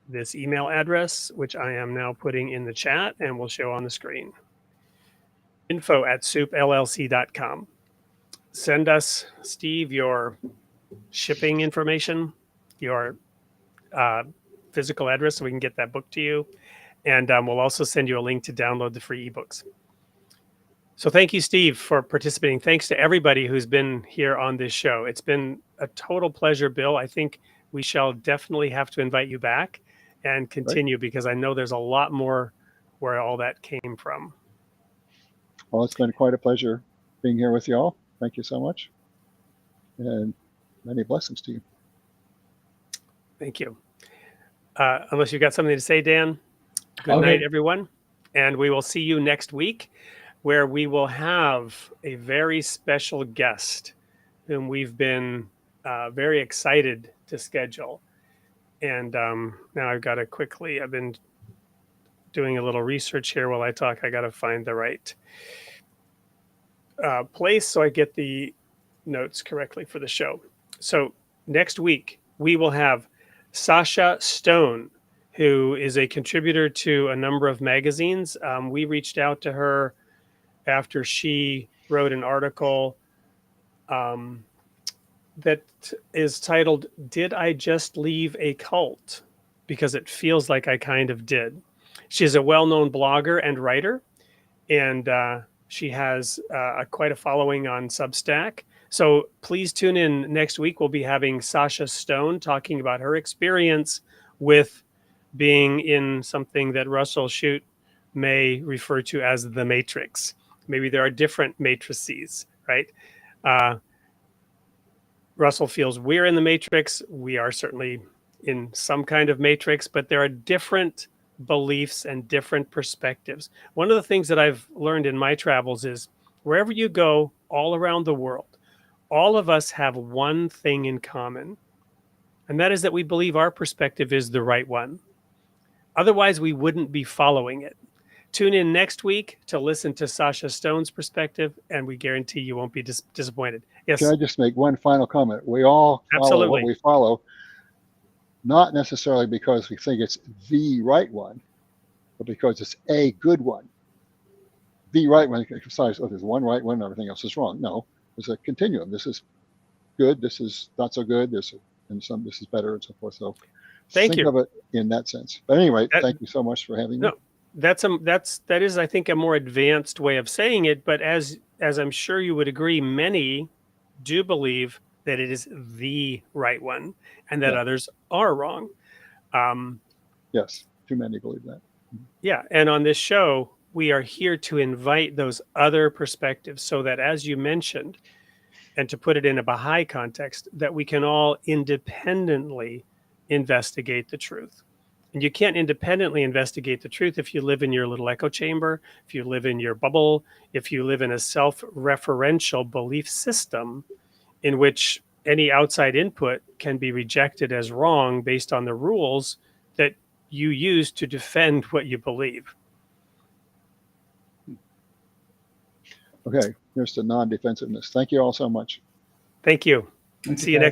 this email address, which I am now putting in the chat and will show on the screen. info@soupllc.com. Send us, Steve, your shipping information, your physical address so we can get that book to you. And we'll also send you a link to download the free ebooks. So thank you, Steve, for participating. Thanks to everybody who's been here on this show. It's been a total pleasure, Bill. I think we shall definitely have to invite you back and continue because I know there's a lot more where all that came from. Well, it's been quite a pleasure being here with you all. Thank you so much. And many blessings to you. Thank you. Unless you've got something to say, Dan. Good night, everyone. And we will see you next week, where we will have a very special guest whom we've been very excited to schedule. And now I've been doing a little research here while I talk. I got to find the right place so I get the notes correctly for the show. So next week, we will have Sasha Stone, who is a contributor to a number of magazines. We reached out to her after she wrote an article that is titled, "Did I Just Leave a Cult?" Because it feels like I kind of did. She's a well-known blogger and writer, and she has quite a following on Substack. So please tune in next week. We'll be having Sasha Stone talking about her experience with being in something that Russell Shute may refer to as the Matrix. Maybe there are different matrices, right? Russell feels we're in the Matrix. We are certainly in some kind of matrix, but there are different beliefs and different perspectives. One of the things that I've learned in my travels is wherever you go all around the world, all of us have one thing in common, and that is that we believe our perspective is the right one. Otherwise, we wouldn't be following it. Tune in next week to listen to Sasha Stone's perspective, and we guarantee you won't be disappointed. Yes. Can I just make one final comment? We all follow what we follow, not necessarily because we think it's the right one, but because it's a good one. The right one, besides, there's one right one, everything else is wrong. No, there's a continuum. This is good, this is not so good, this is better, and so forth. So think of it in that sense. But anyway, thank you so much for having me. That is, I think, a more advanced way of saying it. But as I'm sure you would agree, many do believe that it is the right one and that others are wrong. Yes, too many believe that. Yeah, and on this show, we are here to invite those other perspectives so that, as you mentioned, and to put it in a Baha'i context, that we can all independently investigate the truth. And you can't independently investigate the truth if you live in your little echo chamber, if you live in your bubble, if you live in a self-referential belief system in which any outside input can be rejected as wrong based on the rules that you use to defend what you believe. Okay, here's the non-defensiveness. Thank you all so much. Thank you. See you next